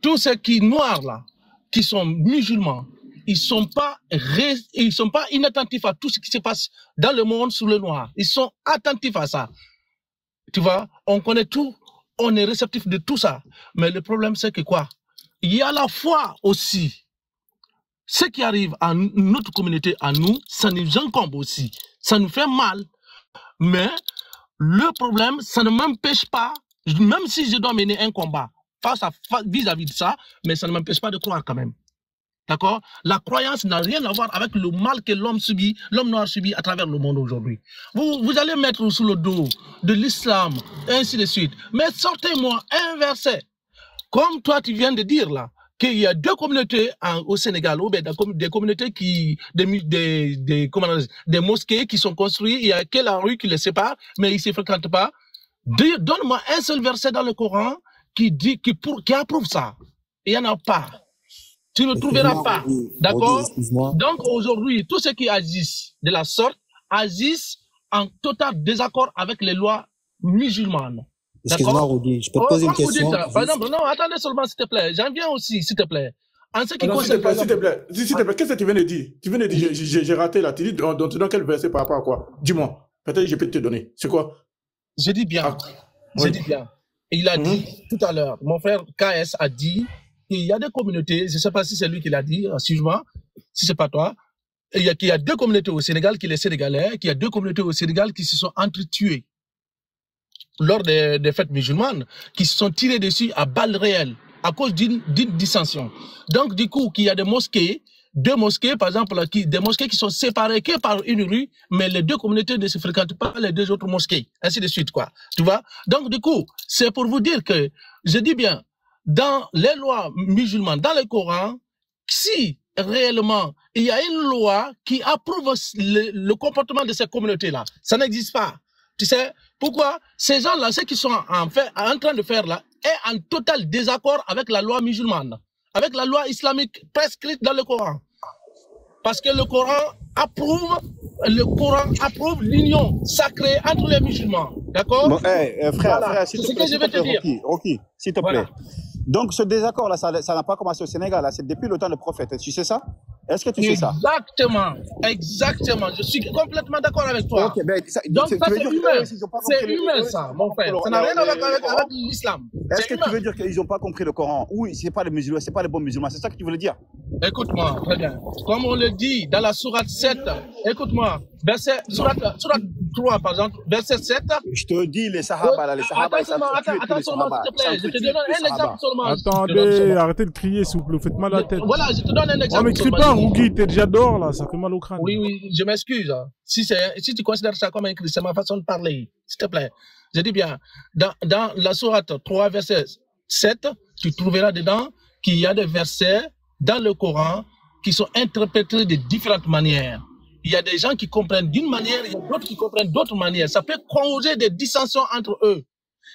Tous ceux qui noirs, là, qui sont musulmans, ils sont pas inattentifs à tout ce qui se passe dans le monde sur le noir. Ils sont attentifs à ça. Tu vois, on connaît tout, on est réceptif de tout ça. Mais le problème, c'est que quoi? Il y a la foi aussi. Ce qui arrive à notre communauté, à nous, ça nous incombe aussi. Ça nous fait mal. Mais le problème, ça ne m'empêche pas, même si je dois mener un combat vis-à-vis de ça, mais ça ne m'empêche pas de croire quand même. D'accord? La croyance n'a rien à voir avec le mal que l'homme noir subit à travers le monde aujourd'hui. Vous allez mettre sous le dos de l'islam, ainsi de suite. Mais sortez-moi un verset. Comme toi, tu viens de dire là, qu'il y a deux communautés au Sénégal, ou bien des communautés des mosquées qui sont construites, il y a que la rue qui les sépare, mais ils ne se fréquentent pas. Donne-moi un seul verset dans le Coran qui approuve ça. Il n'y en a pas. Tu ne trouveras pas. D'accord? Donc aujourd'hui, tous ceux qui agissent de la sorte agissent en total désaccord avec les lois musulmanes. Excuse-moi, Rudy, je peux te poser une question? Par exemple, non, attendez seulement, s'il te plaît. J'en viens aussi, s'il te plaît. En ce qui concerne. S'il te plaît, qu'est-ce que tu viens de dire? Tu viens de dire, j'ai raté là. Tu dis, dans quel verset par rapport à quoi? Dis-moi. Peut-être que je peux te donner. C'est quoi? Je dis bien. Je dis bien. Il a dit tout à l'heure, mon frère KS a dit qu'il y a des communautés, je ne sais pas si c'est lui qui l'a dit, excuse-moi, si ce n'est pas toi, qu'il y a deux communautés au Sénégal, qui sont les Sénégalais, qu'il y a deux communautés au Sénégal qui se sont entretuées lors des fêtes musulmanes, qui se sont tirées dessus à balles réelles, à cause d'une dissension. Donc, du coup, qu'il y a des mosquées, deux mosquées, par exemple, des mosquées qui sont séparées que par une rue, mais les deux communautés ne se fréquentent pas les deux autres mosquées, ainsi de suite, quoi. Tu vois? Donc, du coup, c'est pour vous dire que, je dis bien, dans les lois musulmanes, dans le Coran, si réellement il y a une loi qui approuve le comportement de ces communautés-là, ça n'existe pas. Tu sais, pourquoi? Ces gens-là, ce qu'ils sont en train de faire là, est en total désaccord avec la loi musulmane, avec la loi islamique prescrite dans le Coran. Parce que le Coran approuve l'union sacrée entre les musulmans. D'accord? Bon, frère, voilà. s'il C'est te ce plaît, que je vais te dire. Rocky, s'il te plaît. Donc, ce désaccord-là, ça n'a pas commencé au Sénégal, là, c'est depuis le temps du prophète. Tu sais ça? Est-ce que tu sais ça? Exactement. Je suis complètement d'accord avec toi. Okay, ben, donc, ça, c'est humain. C'est humain, ça, mon frère. Ça n'a rien à voir avec l'islam. Est-ce que tu veux dire qu'ils n'ont pas compris le Coran? Oui, c'est pas les musulmans, c'est pas les bons musulmans. C'est ça que tu voulais dire? Écoute-moi, très bien. Comme on le dit dans la sourate 7, écoute-moi, sourate 3, par exemple, verset 7. Je te dis, les Sahaba, là, les Sahaba, ils savent attends seulement, s'il te plaît. Je te donne un exemple seulement. Attendez, arrêtez de crier, s'il vous plaît, vous faites mal à la tête. Voilà, je te donne un exemple. Oh, mais crie pas, Rougui, t'es déjà dehors, là, ça fait mal au crâne. Oui, je m'excuse. Si tu considères ça comme un cri, c'est ma façon de parler, s'il te plaît. Je dis bien, dans la sourate 3, verset 7, tu trouveras dedans qu'il y a des versets dans le Coran qui sont interprétés de différentes manières. Il y a des gens qui comprennent d'une manière, il y a d'autres qui comprennent d'autres manières. Ça peut causer des dissensions entre eux.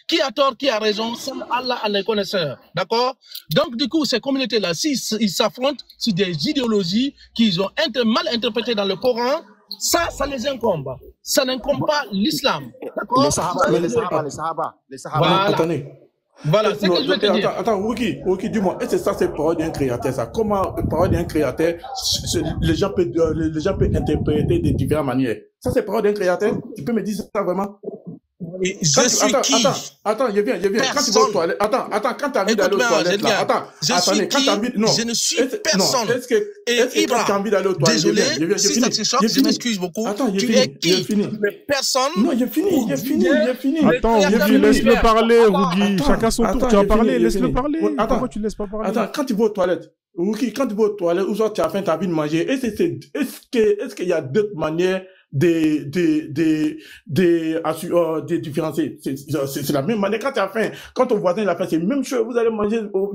Qui a tort, qui a raison, seul Allah en est connaisseur. D'accord? Donc, du coup, ces communautés-là, s'ils s'affrontent sur des idéologies qu'ils ont mal interprétées dans le Coran, ça les incombe. Ça n'incombe pas l'islam. D'accord? Les Sahaba. Voilà. Attendez. Voilà, c'est ce que je veux te dire. Attends, Ruki, dis-moi, est-ce que ça, c'est parole d'un créateur, ça? Comment, parole d'un créateur, les gens peuvent interpréter de différentes manières? Ça, c'est parole d'un créateur? Tu peux me dire ça vraiment? Attends, je viens. Quand tu vas aux toilettes, quand tu as envie d'aller aux toilettes, là, je ne suis personne. Est-ce que quand tu as envie d'aller aux toilettes, désolé, si ça te choque, je m'excuse beaucoup. Tu es qui? Personne. Non, j'ai fini. Attends, Rougui, laisse-le parler, Rougui. Chacun son tour, tu vas parler, laisse-le parler. Pourquoi tu ne laisses pas parler? Attends, quand tu vas aux toilettes, Rougui, quand tu vas aux toilettes, ou soit tu as faim, tu as envie de manger, est-ce qu'il y a d'autres manières des différenciés. C'est la même manière. Quand tu as faim, quand ton voisin il a faim, c'est la même chose. Vous allez manger, vous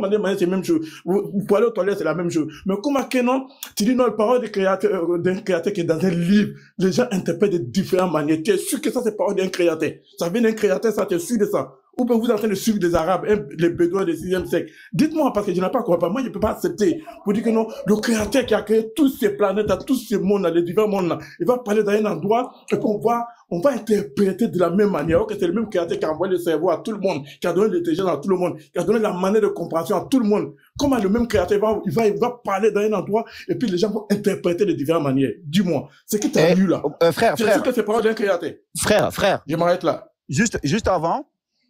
allez manger, c'est la même chose. Vous pouvez aller aux toilettes, c'est la même chose. Mais comment que non, tu dis non, la parole d'un créateur qui est dans un livre, les gens interprètent de différentes manières. Tu es sûr que ça, c'est parole d'un créateur. Ça vient d'un créateur, ça, tu es sûr de ça. Ou bien vous êtes en train de suivre des Arabes, les Bédouins du 6e siècle. Dites-moi, parce que je n'ai pas compris. Moi, je ne peux pas accepter. Pour dire que non, le créateur qui a créé toutes ces planètes, tous ces mondes-là, les divers mondes-là, il va parler dans un endroit, et puis on va interpréter de la même manière. Ok, c'est le même créateur qui a envoyé le cerveau à tout le monde, qui a donné l'intelligence à tout le monde, qui a donné la manière de compréhension à tout le monde. Comment le même créateur il va parler dans un endroit, et puis les gens vont interpréter de différentes manières. Dis-moi, c'est qui t'as lu là? Frère. C'est sûr que c'est parole d'un créateur. Frère. Je m'arrête là. Juste avant,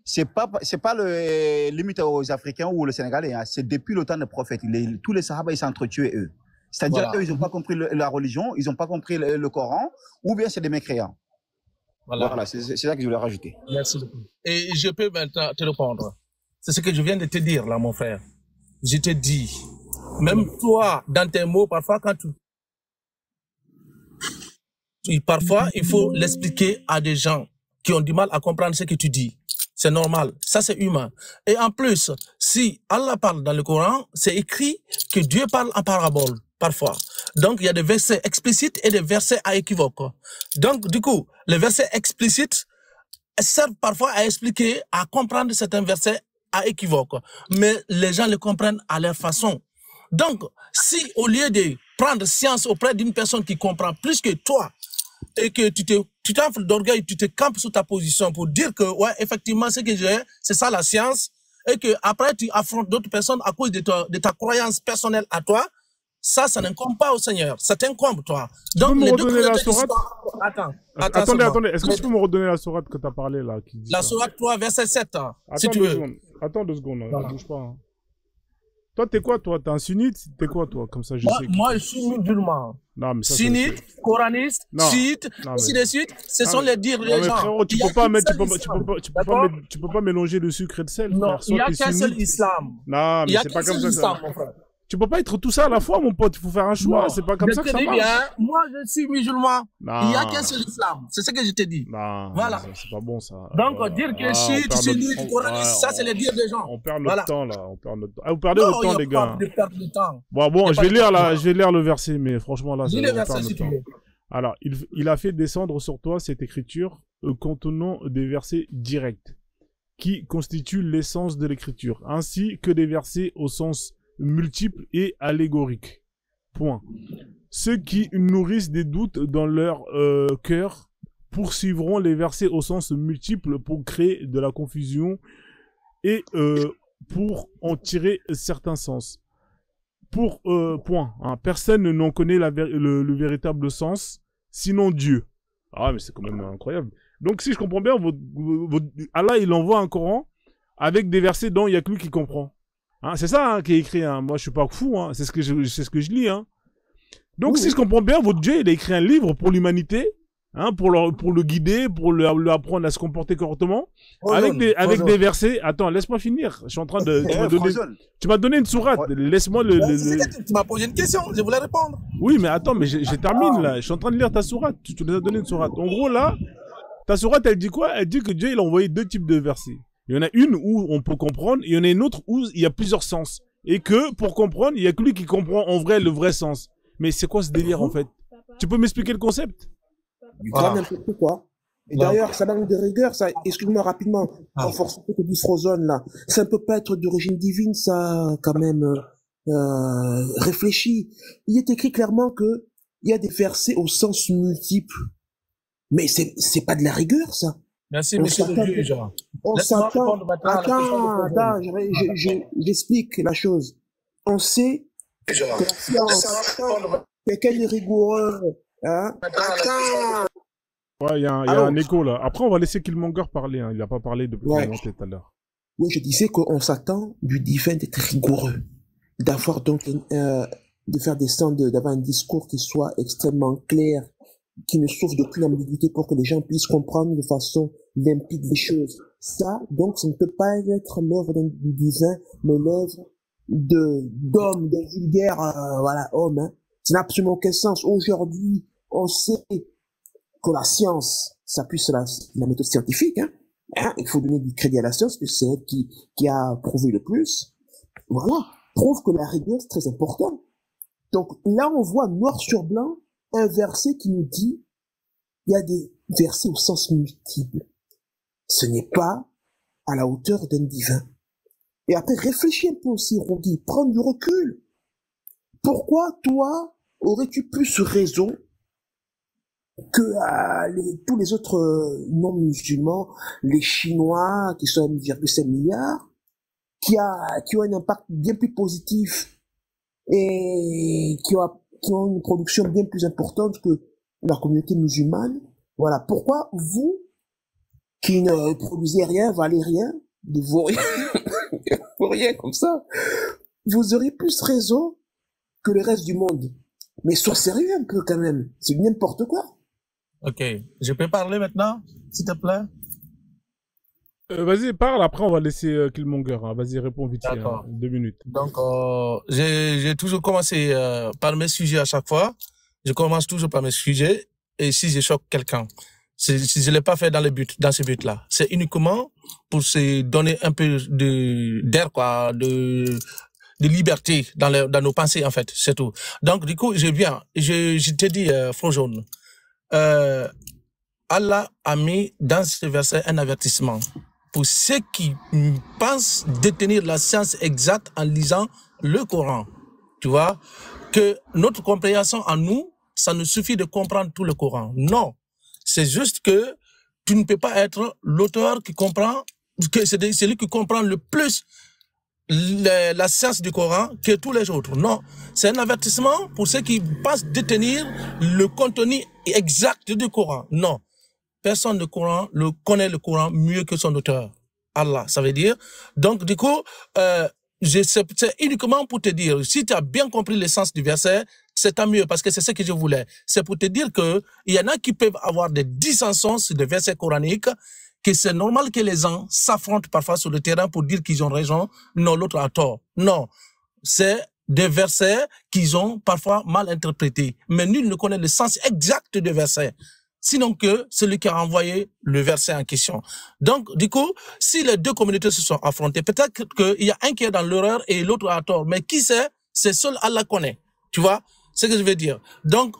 c'est pas le limite aux Africains ou aux Sénégalais, hein. C'est depuis le temps des prophètes. Tous les Sahaba, ils s'entretuaient eux. C'est-à-dire eux, ils n'ont pas compris la religion, ils n'ont pas compris le Coran, ou bien c'est des mécréants. Voilà, c'est ça que je voulais rajouter. Merci beaucoup. Et je peux maintenant te répondre. C'est ce que je viens de te dire là, mon frère. Je te dis, même toi, dans tes mots, parfois quand parfois, il faut l'expliquer à des gens qui ont du mal à comprendre ce que tu dis. C'est normal. Ça, c'est humain. Et en plus, si Allah parle dans le Coran, c'est écrit que Dieu parle en parabole, parfois. Donc, il y a des versets explicites et des versets à équivoque. Donc, du coup, les versets explicites servent parfois à expliquer, à comprendre certains versets à équivoque. Mais les gens les comprennent à leur façon. Donc, si au lieu de prendre science auprès d'une personne qui comprend plus que toi, et que tu t'enfles d'orgueil, tu te campes sur ta position pour dire que, ouais, effectivement, ce que j'ai, c'est ça la science, et que après tu affrontes d'autres personnes à cause de ta croyance personnelle à toi, ça n'incombe pas au Seigneur, ça t'incombe, toi. Donc, les deux la sourate? Attendez, est-ce que tu peux me redonner la sourate que tu as parlé, là? La sourate 3, verset 7, si tu veux. Attends 2 secondes, ne bouge pas. Hein. Toi, t'es quoi, toi? T'es un sunnite? T'es quoi, toi? Comme ça, je sais. Moi, je suis musulman. Non, mais ça, sunnite, coraniste, chiite, ainsi de suite. Ce sont les dires des gens. Frérot, tu peux pas mélanger le sucre et le sel. Non, il n'y a qu'un seul islam. Non, mais c'est pas comme ça. Tu peux pas être tout ça à la fois, mon pote. Il faut faire un choix. C'est pas comme ça que ça marche. Bien, moi, je suis musulman. Il n'y a qu'un seul islam. C'est ce que je t'ai dit. Non, voilà. C'est pas bon, ça. Donc, dire que chiite, sunnite, coraniste, ça, c'est les dires des gens. On perd notre temps, là. On perd notre temps. Ah, vous perdez votre temps, les gars. Temps. Bon, je vais lire le verset, mais franchement, là, lis le verset, si tu veux. Alors, il a fait descendre sur toi cette écriture contenant des versets directs qui constituent l'essence de l'écriture, ainsi que des versets au sens multiples et allégoriques. Point. Ceux qui nourrissent des doutes dans leur cœur poursuivront les versets au sens multiple pour créer de la confusion et pour en tirer certains sens. Point. Hein, personne n'en connaît le véritable sens, sinon Dieu. Ah, mais c'est quand même incroyable. Donc, si je comprends bien, Allah, il envoie un Coran avec des versets dont il n'y a que lui qui comprend. Hein, c'est ça, hein, qui est écrit. Hein. Moi, je suis pas fou. Hein. C'est ce que je lis. Hein. Donc, si je comprends bien, votre Dieu, il a écrit un livre pour l'humanité, hein, pour le guider, pour lui apprendre à se comporter correctement, avec des versets. Attends, laisse-moi finir. Je suis en train de. Tu m'as donné une sourate. Laisse-moi Tu m'as posé une question. Je voulais répondre. Oui, mais attends, mais je termine là. Je suis en train de lire ta sourate. Tu nous as donné une sourate. En gros, là, ta sourate, elle dit quoi? Elle dit que Dieu, il a envoyé 2 types de versets. Il y en a une où on peut comprendre, et il y en a une autre où il y a plusieurs sens. Et que, pour comprendre, il y a que lui qui comprend en vrai le vrai sens. Mais c'est quoi ce délire, en fait? Tu peux m'expliquer le concept? Du grand n'importe quoi. Et d'ailleurs, ça manque de rigueur, ça, excuse-moi rapidement, en force que dit Frozone, là. Ça ne peut pas être d'origine divine, ça, quand même, réfléchi. Il est écrit clairement que il y a des versets au sens multiple. Mais c'est pas de la rigueur, ça. Merci, monsieur le juge. On s'attend. Attends, j'explique la chose. On sait que la science, quelqu'un est rigoureux, hein. Ouais, il y a un écho, là. Après, on va laisser Killmonger parler, hein. Il n'a pas parlé depuis tout à l'heure. Oui, je disais qu'on s'attend du divin d'être rigoureux. D'avoir donc, de faire descendre, d'avoir un discours qui soit extrêmement clair, qui ne souffre d'aucune ambiguïté pour que les gens puissent comprendre de façon limpide les choses. Ça, donc, ça ne peut pas être l'œuvre du divin, mais l'œuvre d'hommes, de vulgaires, voilà, hommes, hein. Ça n'a absolument aucun sens. Aujourd'hui, on sait que la science s'appuie sur la méthode scientifique, il faut donner du crédit à la science, que c'est elle qui a prouvé le plus. Voilà, prouve que la rigueur, c'est très important. Donc là, on voit noir sur blanc un verset qui nous dit, il y a des versets au sens multiple. Ce n'est pas à la hauteur d'un divin. Et après, réfléchis un peu aussi, Rogi, prends du recul. Pourquoi, toi, aurais-tu plus raison que tous les autres non-musulmans, les Chinois, qui sont à 1,5 milliard, qui ont un impact bien plus positif et qui ont une production bien plus importante que la communauté musulmane? Voilà. Pourquoi vous, qui ne produisez rien, valez rien, ne vaut rien, vaut rien comme ça, vous aurez plus raison que le reste du monde? Mais sois sérieux un peu quand même. C'est n'importe quoi. Ok. Je peux parler maintenant, s'il te plaît? Vas-y, parle, après on va laisser Killmonger. Vas-y, réponds vite, 2 minutes. Donc, j'ai toujours commencé par mes sujets à chaque fois. Je commence toujours par mes sujets. Et si je choque quelqu'un, si je l'ai pas fait dans ce but-là, c'est uniquement pour se donner un peu d'air, quoi, de liberté dans nos pensées, en fait, c'est tout. Donc, du coup, je te dis, Front Jaune, Allah a mis dans ce verset un avertissement pour ceux qui pensent détenir la science exacte en lisant le Coran. Tu vois, que notre compréhension en nous, ça ne suffit de comprendre tout le Coran. Non. C'est juste que tu ne peux pas être l'auteur qui comprend, que c'est celui qui comprend le plus la science du Coran que tous les autres. Non. C'est un avertissement pour ceux qui pensent détenir le contenu exact du Coran. Non. Personne ne connaît le Coran mieux que son auteur. Allah, ça veut dire. Donc, du coup, c'est uniquement pour te dire, si tu as bien compris le sens du verset, c'est tant mieux, parce que c'est ce que je voulais. C'est pour te dire que il y en a qui peuvent avoir des dissensions sur des versets coraniques, que c'est normal que les gens s'affrontent parfois sur le terrain pour dire qu'ils ont raison, non, l'autre a tort. Non. C'est des versets qu'ils ont parfois mal interprétés. Mais nul ne connaît le sens exact des versets, sinon que celui qui a envoyé le verset en question. Donc, du coup, si les deux communautés se sont affrontées, peut-être qu'il y a un qui est dans l'erreur et l'autre a tort. Mais qui sait? C'est seul Allah connaît. Tu vois ce que je veux dire? Donc,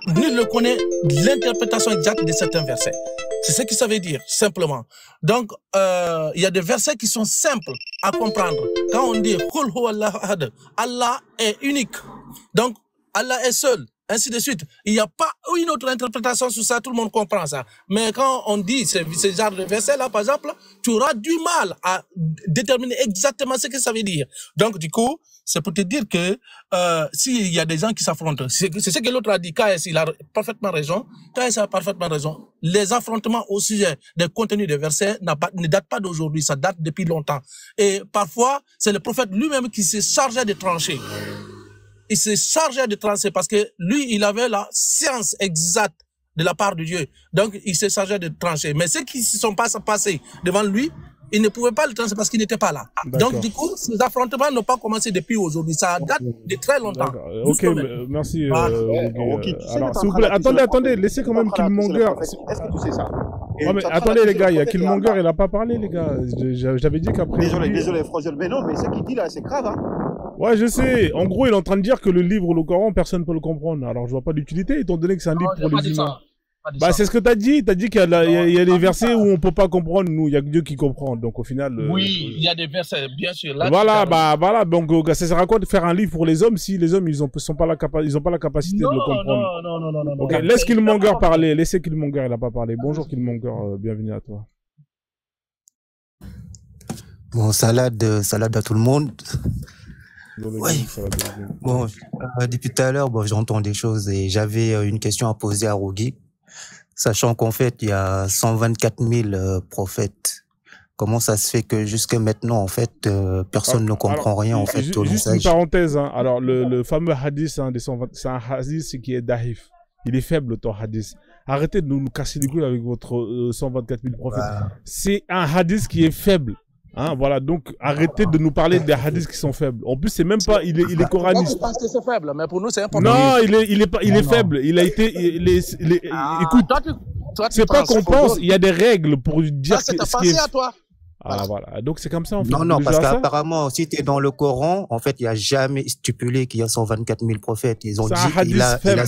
nul ne connaît l'interprétation exacte de certains versets. C'est ce que ça veut dire, simplement. Donc, il y a des versets qui sont simples à comprendre. Quand on dit Qul huwa Allahu ahad, Allah est unique. Donc, Allah est seul. Ainsi de suite. Il n'y a pas une autre interprétation sur ça, tout le monde comprend ça. Mais quand on dit ce genre de verset-là, par exemple, tu auras du mal à déterminer exactement ce que ça veut dire. Donc, du coup, c'est pour te dire que s'il y a des gens qui s'affrontent, c'est ce que l'autre a dit, KS, il a parfaitement raison. KS a parfaitement raison. Les affrontements au sujet des contenus des versets ne datent pas d'aujourd'hui, ça date depuis longtemps. Et parfois, c'est le prophète lui-même qui s'est chargé de trancher. Il s'est chargé de trancher parce que lui, il avait la science exacte de la part de Dieu. Donc, il s'est chargé de trancher. Mais ceux qui ne se sont pas passés devant lui, ils ne pouvaient pas le trancher parce qu'il n'était pas là. Donc, du coup, ces affrontements n'ont pas commencé depuis aujourd'hui. Ça date de très longtemps. Ok, merci. Alors, s'il vous plaît, attendez, laissez quand même Killmonger. Est-ce que tu sais ça? Mais attendez, les gars, il y a Killmonger, il n'a pas parlé, les gars. J'avais dit qu'après. Désolé, Frangel, mais non, mais ce qu'il dit là, c'est grave, hein. Ouais, je sais. En gros, il est en train de dire que le livre, le Coran, personne ne peut le comprendre. Alors, je vois pas d'utilité, étant donné que c'est un livre pour les humains. Bah, c'est ce que t'as dit. T'as dit qu'il y a des versets où on peut pas comprendre. Nous, il y a que Dieu qui comprend. Donc, au final. Oui, il y a des versets, bien sûr. Là, voilà, voilà. Donc, ça sert à quoi de faire un livre pour les hommes si les hommes, ils ont pas la capacité de le comprendre? Non. Ok, laisse Killmonger parler. Laissez Killmonger, il a pas parlé. Bonjour Killmonger, bienvenue à toi. Bon, salade à tout le monde. Oui. Bon, depuis tout à l'heure, j'entends des choses et j'avais une question à poser à Rogi, sachant qu'en fait, il y a 124 000 prophètes. Comment ça se fait que jusqu'à maintenant, en fait, personne ne comprend rien, en fait, au message? Juste une parenthèse, hein. Alors, le fameux hadith, hein, c'est un hadith qui est da'if. Il est faible, ton hadith. Arrêtez de nous casser les couilles avec votre 124 000 prophètes. C'est un hadith qui est faible. Hein, voilà, donc arrêtez de nous parler des hadiths qui sont faibles. En plus, c'est même pas, il est coraniste. Je pense que c'est faible, mais pour nous, c'est important. Non, il est faible. Il a été, écoute. Toi, tu C'est pas penses. qu'on pense, il y a des règles pour Ça, dire c'est ta ce qui est... pensée à toi. Ah, voilà. Donc, c'est comme ça, en fait. Non, non, Déjà parce ça, qu'apparemment, si tu es dans le Coran, en fait, il n'y a jamais stipulé qu'il y a 124 000 prophètes. Ils ont c'est dit, un hadith faible.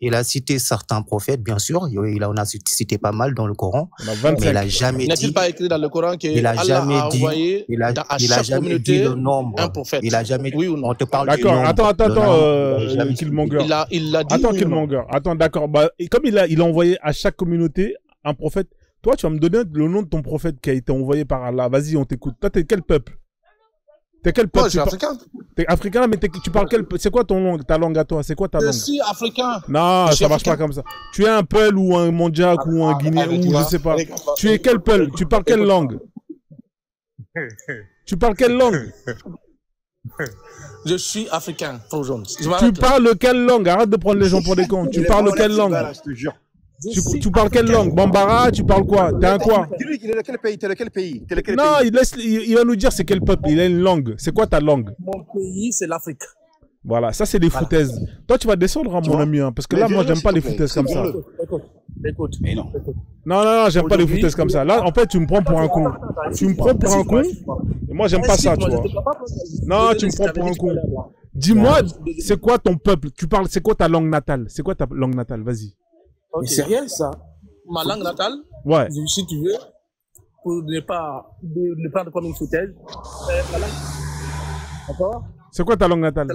il a cité certains prophètes, bien sûr. Il en a cité pas mal dans le Coran. On a Mais il 25. a jamais N'est-il dit, pas écrit dans le Coran que il a Allah jamais a dit, envoyé il a à jamais chaque dit communauté le nombre. un prophète? Il a jamais, Oui ou non? on te parle du D'accord, nombre. attends, Le nombre, il a jamais Killmonger. Il l'a dit. Attends, oui ou non? Killmonger. Attends, d'accord. Bah, et comme il a envoyé à chaque communauté un prophète, toi, tu vas me donner le nom de ton prophète qui a été envoyé par Allah. Vas-y, on t'écoute. Toi, t'es quel peuple? T'es quel peuple? Moi, je suis africain. T'es africain, mais tu parles quel... C'est quoi ta langue à toi? C'est quoi ta Je langue? suis africain. Non, Je suis ça marche africain. pas comme ça. Tu es un Peul ou un Mandjak ou un Guinéen ou je sais pas. Tu es quel Peul? Tu parles quelle langue? Tu parles quelle langue? Je suis africain, trop jaune. Tu parles quelle langue? Arrête de prendre les gens pour des cons. Tu parles quelle langue? Je te jure. Tu parles quelle langue? Bambara? Tu parles quoi? T'es un quoi? Dis-lui, il est de quel pays? T'es de quel pays? T'es de quel Non, pays? il va nous dire c'est quel peuple. Il a une langue. C'est quoi ta langue? Mon pays, c'est l'Afrique. Voilà, ça c'est des foutaises. Toi, tu vas descendre, hein, mon ami, hein, parce que Mais là, moi, dis-le, j'aime pas s'il les te plaît. foutaises comme ça. Écoute. Mais non. Non, j'aime pas les Aujourd'hui- foutaises comme ça. Là, en fait, tu me prends pour un con. Tu me prends pour un con. Et moi, j'aime pas ça, tu vois. Non, tu me prends pour un con. Dis-moi, c'est quoi ton peuple? C'est quoi ta langue natale? C'est quoi ta langue natale? Vas-y. Mais c'est rien, ça. Ma langue natale, Ouais. si tu veux, pour ne pas le prendre comme une foutaise, la langue. D'accord? C'est quoi ta langue natale?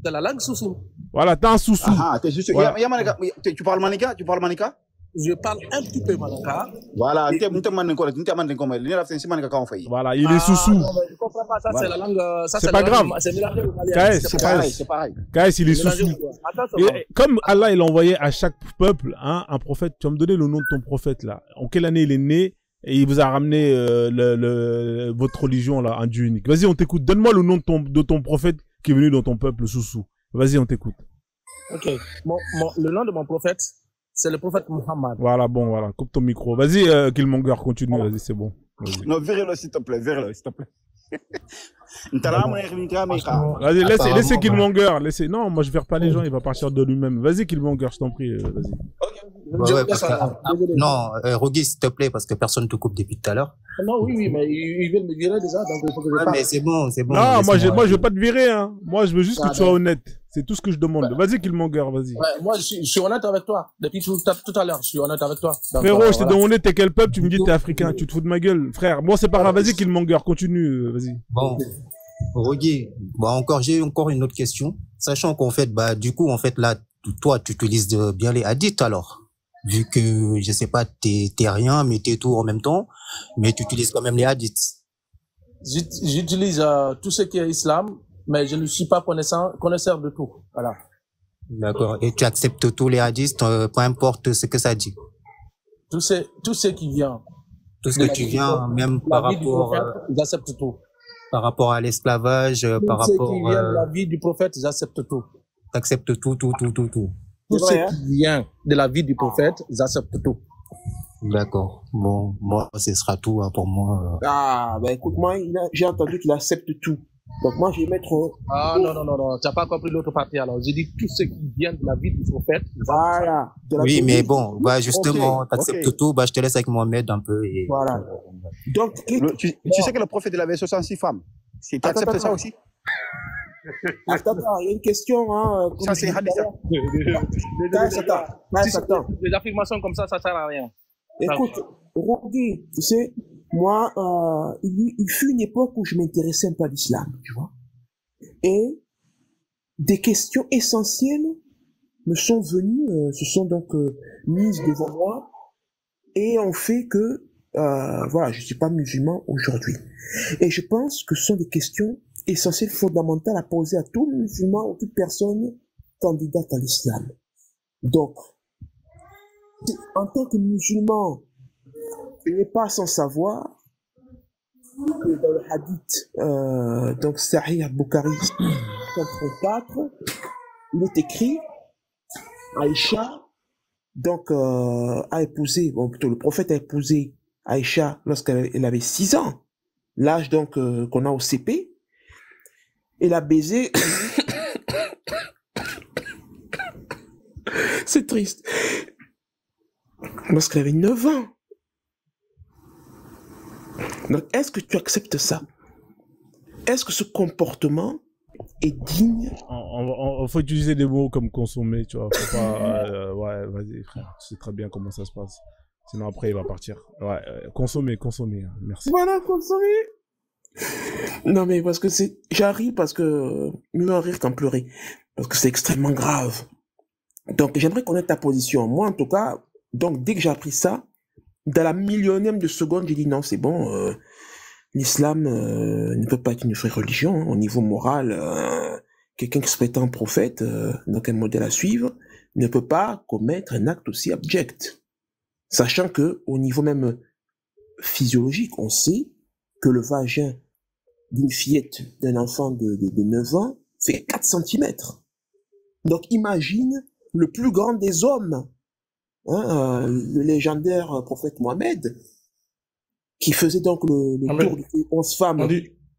C'est la langue soussou. Voilà, t'as un sous-sous. Ah, t'es juste. Voilà. Tu parles manika? Tu parles manika? Je parle un petit peu malinka. Voilà, tu t'es manika, tu t'es manika comme elle. C'est manika quand on fait. Voilà, il est sous-sous. Non, mais je comprends pas. Ça, c'est la langue. Ça, C'est la pas langue- grave. C'est mélangé au malien. KS, C'est pareil, c'est pareil. KS, il est C'est mélangé sous-sous. au- Attends, ça va. Et comme Allah, il a envoyé à chaque peuple un prophète, tu vas me donner le nom de ton prophète, là. En quelle année il est né et il vous a ramené votre religion, là, un Dieu unique. Vas-y, on t'écoute. Donne-moi le nom de ton prophète qui est venu dans ton peuple, sous-sous. Vas-y, on t'écoute. Ok. Le nom de mon prophète, c'est le prophète Muhammad. Voilà, bon, voilà. Coupe ton micro. Vas-y, Killmonger, continue. Vas-y, c'est bon. Vas-y. Non, vire-le s'il te plaît, vire-le s'il te plaît. Vas-y, laissez Killmonger. Laissez... Non, moi je verrai pas les gens, il va partir de lui-même. Vas-y, Killmonger, je t'en prie. Vas-y. Ouais, parce que- non, Rogi, s'il te plaît, parce que personne te coupe depuis tout à l'heure. Non, oui, mais ils veulent me virer déjà, donc il faut que je Ouais, parle. mais c'est bon, c'est bon. Non, moi laisse-moi. je veux pas te virer, hein. Moi, je veux juste que tu sois honnête. C'est tout ce que je demande. Vas-y, Killmonger, vas-y. Ouais, moi, je suis honnête avec toi. Depuis tout à l'heure, je suis honnête avec toi. Donc, Frérot, je t'ai voilà. demandé t'es quel peuple, tu me dis t'es africain. Tu te fous de ma gueule, frère. Bon, c'est pas grave. Vas-y, Killmonger, continue. Vas-y. Bon, Rogi, j'ai encore une autre question. Sachant qu'en fait, du coup, en fait, là, toi, tu utilises bien les hadiths alors. Vu que, je sais pas, t'es rien, mais t'es tout en même temps. Mais tu utilises quand même les hadiths. J'utilise tout ce qui est islam, mais je ne suis pas connaisseur de tout. Voilà. D'accord. Et tu acceptes tous les hadiths, peu importe ce que ça dit. Tout ce qui vient. Tout ce que tu viens, même par vie du rapport, prophète, j'accepte tout. par rapport à l'esclavage, par Tout ce rapport, qui vient de la vie du prophète, j'accepte tout. t'acceptes tout. Tout C'est ce vrai, hein? qui vient de la vie du prophète, j'accepte tout. D'accord. Bon, moi, ce sera tout hein, pour moi. Ah, ben écoute, moi, j'ai entendu qu'il accepte tout. Donc moi, je vais mettre... Ah non, tu n'as pas compris l'autre partie alors. J'ai dit tout ce qui vient de la vie du prophète. Voilà. De la Oui, mais Bible. bon, justement, Ok, t'acceptes ok. tout. Je te laisse avec Mohamed un peu. Et... Voilà. Donc, Tu sais que le prophète il avait 66 femmes. Tu acceptes ça attends. aussi? attends, il y a une question, hein. comme Ça, je c'est disais hadith. attends. Les affirmations comme ça sert à rien. Écoute, Rogi, tu sais, moi, il fut une époque où je m'intéressais un peu à l'islam, tu vois. Et des questions essentielles me sont venues, se sont donc mises devant moi et ont fait que, voilà, je suis pas musulman aujourd'hui. Et je pense que ce sont des questions essentielles, fondamentales à poser à tout musulman ou toute personne candidate à l'islam. Donc, en tant que musulman, il n'est pas sans savoir que dans le hadith, donc Sahih al-Bukhari 134, il est écrit Aïcha, donc a épousé, bon plutôt le prophète a épousé Aïcha lorsqu'elle avait 6 ans, l'âge donc qu'on a au CP, et l'a baisé. C'est triste. Parce qu'elle avait 9 ans. Donc, est-ce que tu acceptes ça? Est-ce que ce comportement est digne? Faut utiliser des mots comme consommer, tu vois. Faut pas, ouais, vas-y, frère. Tu sais très bien comment ça se passe. Sinon, après, il va partir. Ouais, consommer, hein. Merci. Voilà, consommer. Non, mais parce que j'arrive parce que, mieux en rire qu'en pleurer. Parce que c'est extrêmement grave. Donc, j'aimerais connaître ta position. Moi, en tout cas, donc, dès que j'ai appris ça, dans la millionième de seconde, j'ai dit non, c'est bon, l'islam ne peut pas être une vraie religion, hein, au niveau moral. Quelqu'un qui se prétend prophète, donc un modèle à suivre, ne peut pas commettre un acte aussi abject. Sachant que, au niveau même physiologique, on sait que le vagin d'une fillette, d'un enfant de 9 ans, fait 4 cm. Donc, imagine le plus grand des hommes, hein, le légendaire prophète Mohamed, qui faisait donc le tour de 11 femmes.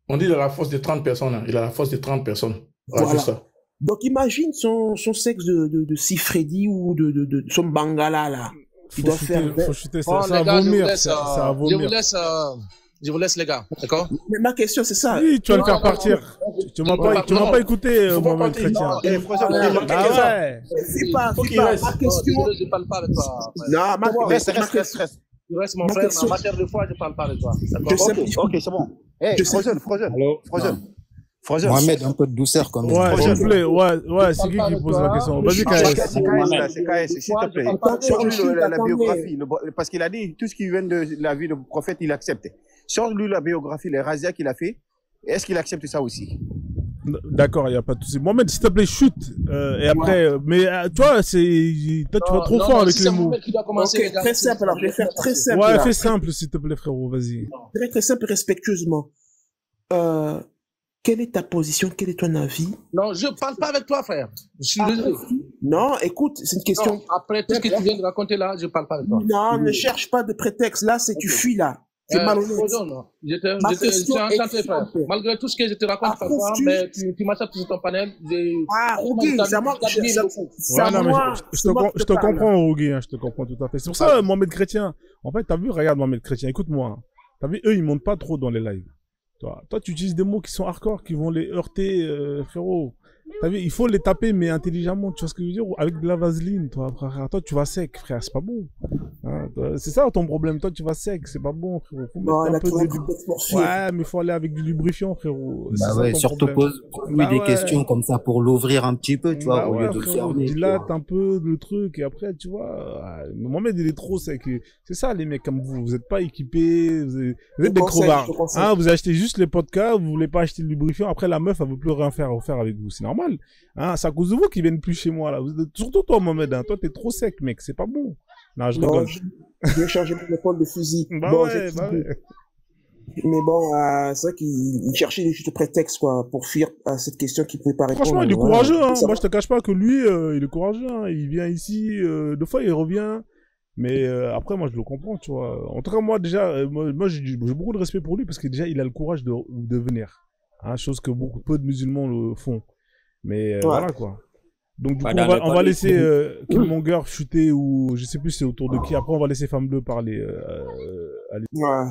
On dit il a la force de 30 personnes. Hein. Il a la force de 30 personnes. Voilà. Ça. Donc imagine son sexe de Sifredi ou de son Bangala là. Il doit faire. Faut chuter ça. Ça va vomir. Ça va vomir. Je vous laisse les gars, d'accord? Mais ma question c'est ça. Oui, tu vas le faire partir. Tu m'as pas écouté, Mohamed Chrétien. C'est pas. Ma question. Je parle pas avec toi. Non, ma question. Tu restes mon frère, mais en matière de foi, je parle pas avec toi. Ok, c'est bon. Hey, Frozen. Mohamed, un peu de douceur quand même. Ouais, s'il te plaît. Ouais, c'est qui pose la question? Vas-y, KS. C'est KS, s'il te plaît. Sors-lui la biographie, parce qu'il a dit tout ce qui vient de la vie du prophète, il accepte. Sors-lui la biographie, les razzias qu'il a fait. Est-ce qu'il accepte ça aussi? D'accord, il n'y a pas de souci. Mohamed, s'il te plaît, chute. Et après, mais toi, tu vas trop fort avec les mots. Okay, très simple, alors je vais faire très simple. Ouais, fais simple, s'il te plaît, frérot, vas-y. Très simple et respectueusement. Quelle est ta position? Quel est ton avis? Non, je parle pas avec toi, frère. Je suis désolé. Non, écoute, c'est une question. Non, après tout ce que tu viens de raconter là, je parle pas avec toi. Non, ne cherche pas de prétexte. Là, tu fuis là. C'est malhonnête. Enchanté, frère. Malgré tout ce que je te raconte parfois, mais tu m'acceptes sur ton panel. Rougui, c'est moi. Je te comprends, Rougui, je te comprends tout à fait. C'est pour ça, Mohamed Chrétien. En fait, t'as vu, regarde Mohamed Chrétien, écoute-moi. T'as vu, eux, ils montent pas trop dans les lives. Toi, tu utilises des mots qui sont hardcore, qui vont les heurter, frérot. T'as vu, il faut les taper, mais intelligemment, tu vois ce que je veux dire? Avec de la vaseline, toi, frère. Toi, tu vas sec, frère, c'est pas bon. Hein, c'est ça ton problème, toi, tu vas sec, c'est pas bon, frérot. Faut mettre un peu de... Ouais, mais faut aller avec du lubrifiant, frérot. Bah ouais, surtout pose des questions comme ça pour l'ouvrir un petit peu, tu vois, au lieu de le fermer. Dilate un peu le truc, et après, tu vois, Mohamed, il est trop sec. C'est ça, les mecs comme vous. Vous êtes pas équipés, vous êtes des crevards. Hein, vous achetez juste les podcasts, vous voulez pas acheter le lubrifiant. Après, la meuf, elle veut plus rien faire avec vous. C'est normal. Hein, c'est à cause de vous qu'ils viennent plus chez moi, là. Surtout toi, Mohamed, hein. Toi, t'es trop sec, mec. C'est pas bon. Non, je rigole. Je vais changer mon épaule de fusil. Bah ouais. Mais bon, c'est vrai qu'il cherchait juste prétexte, quoi, pour fuir à cette question qu'il pouvait pas répondre. Franchement, il est courageux, hein. Moi, je te cache pas que lui, il est courageux, hein. Il vient ici, deux fois, il revient. Mais après, moi, je le comprends, tu vois. En tout cas, moi, déjà, moi j'ai beaucoup de respect pour lui parce que déjà, il a le courage de venir. Hein, chose que peu de musulmans le font. Mais voilà, quoi. Donc, du coup, on va laisser Killmonger chuter ou je sais plus c'est autour de qui. Après, on va laisser Femme Bleue parler. Ouais.